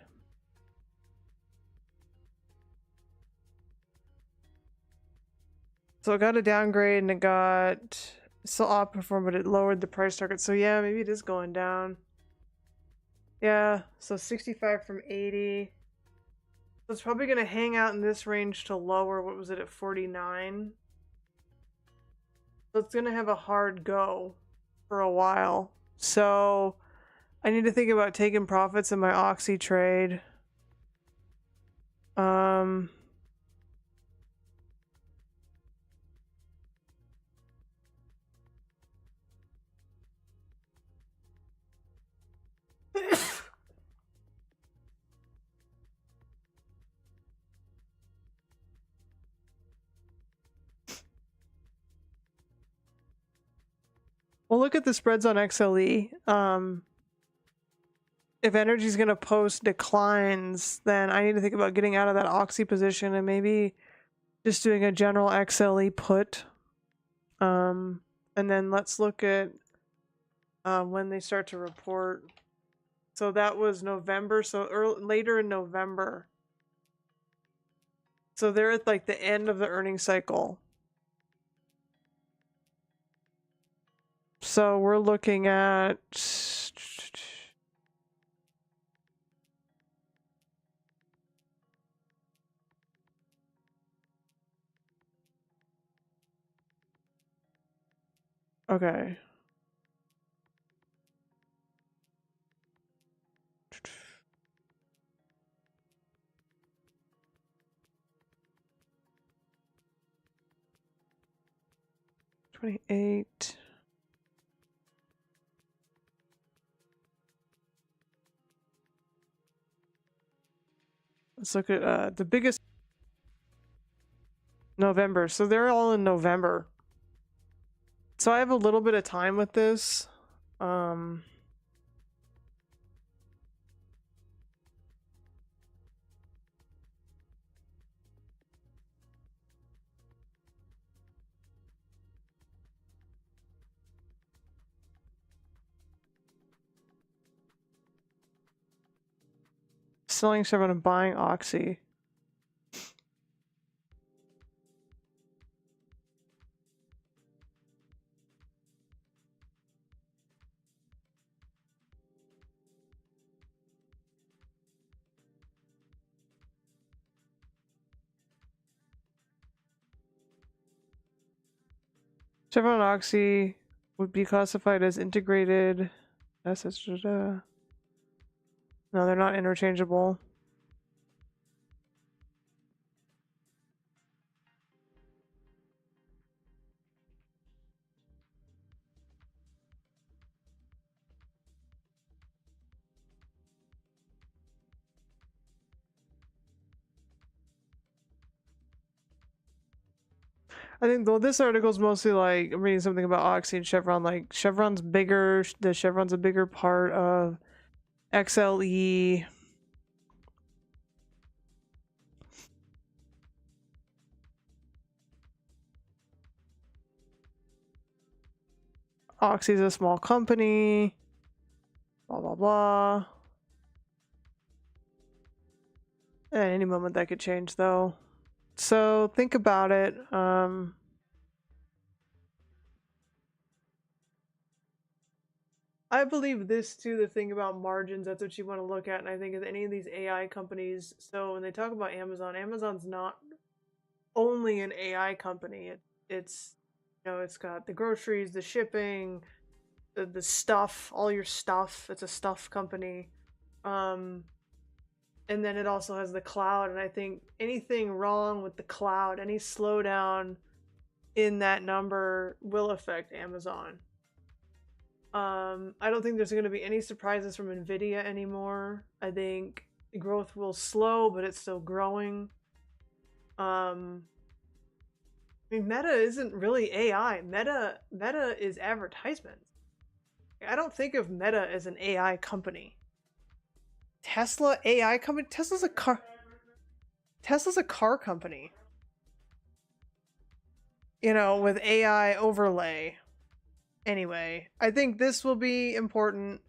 So it got a downgrade and it got still outperformed, but it lowered the price target. So yeah, maybe it is going down. Yeah, so 65 from 80. So it's probably gonna hang out in this range to lower. What was it at 49? So it's gonna have a hard go for a while. So I need to think about taking profits in my Oxy trade. Um, well, look at the spreads on XLE. If energy's gonna post declines, then I need to think about getting out of that Oxy position and maybe just doing a general XLE put. And then let's look at when they start to report. So that was November, so later in November. So they're at like the end of the earnings cycle. So we're looking at okay. $28. Let's look at the biggest November. So they're all in November. So I have a little bit of time with this. Selling Chevron and buying Oxy. Chevron and Oxy would be classified as integrated assets. No, they're not interchangeable. I think though this article is mostly like I'm reading something about Oxy and Chevron. Like Chevron's bigger. The Chevron's a bigger part of XLE. Oxy's a small company. Blah blah blah. At any moment that could change though. So think about it. I believe this too, the thing about margins, that's what you want to look at. And I think of any of these AI companies. So when they talk about Amazon, Amazon's not only an AI company. It's it's got the groceries, the shipping, the stuff, all your stuff. It's a stuff company. And then it also has the cloud. And I think anything wrong with the cloud, any slowdown in that number will affect Amazon. I don't think there's going to be any surprises from Nvidia anymore. I think growth will slow, but it's still growing. I mean, Meta isn't really AI. Meta is advertisements. I don't think of Meta as an AI company. Tesla AI company? Tesla's a car company. you know, with AI overlay. Anyway, I think this will be important.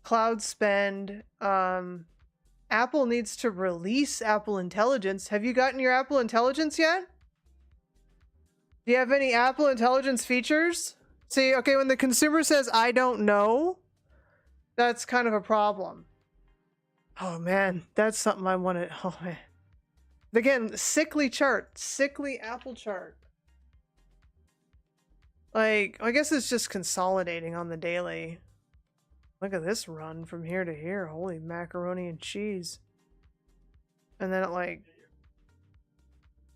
Cloud spend. Apple needs to release Apple Intelligence. Have you gotten your Apple Intelligence yet? Do you have any Apple Intelligence features? See, okay, when the consumer says, I don't know, that's kind of a problem. Oh man, that's something I wanted. Oh man. Again, sickly chart, sickly Apple chart. Like, I guess it's just consolidating on the daily. Look at this run from here to here. Holy macaroni and cheese. And then it like...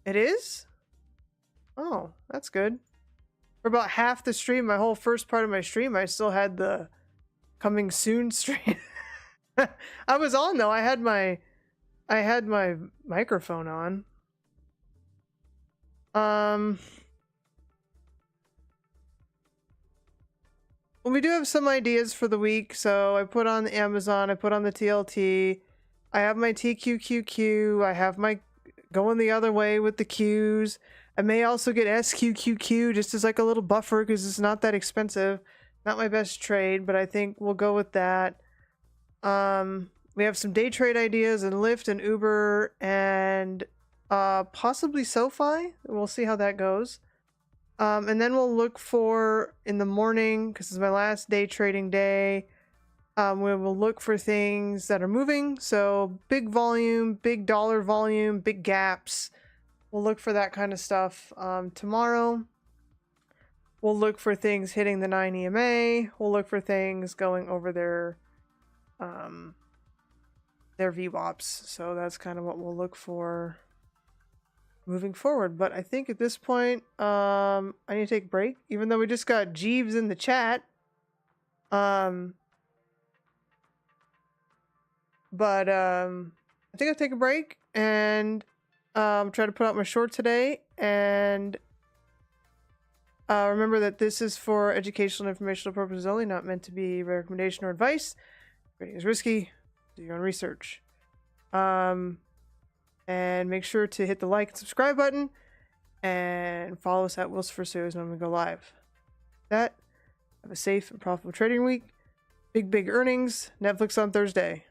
It is? Oh, that's good. For about half the stream, my whole first part of my stream, I still had the coming soon stream. I was on though. I had my microphone on. Well, we do have some ideas for the week. So I put on Amazon, I put on the TLT, I have my TQQQ, I have my going the other way with the Qs. I may also get SQQQ just as like a little buffer because it's not that expensive. Not my best trade, but I think we'll go with that. We have some day trade ideas in Lyft and Uber and possibly SoFi. We'll see how that goes. And then we'll look for in the morning, because it's my last day trading day. We will look for things that are moving. So big volume, big dollar volume, big gaps. We'll look for that kind of stuff. Tomorrow, we'll look for things hitting the 9 EMA. We'll look for things going over their VWAPs. So that's kind of what we'll look for moving forward. But I think at this point, I need to take a break, even though we just got Jeeves in the chat. I think I'll take a break and try to put out my short today. And remember that this is for educational and informational purposes only, not meant to be recommendation or advice. Trading is risky. Do your own research. And make sure to hit the like and subscribe button and follow us at Wills for Series when we go live. That, have a safe and profitable trading week. Big earnings. Netflix on Thursday.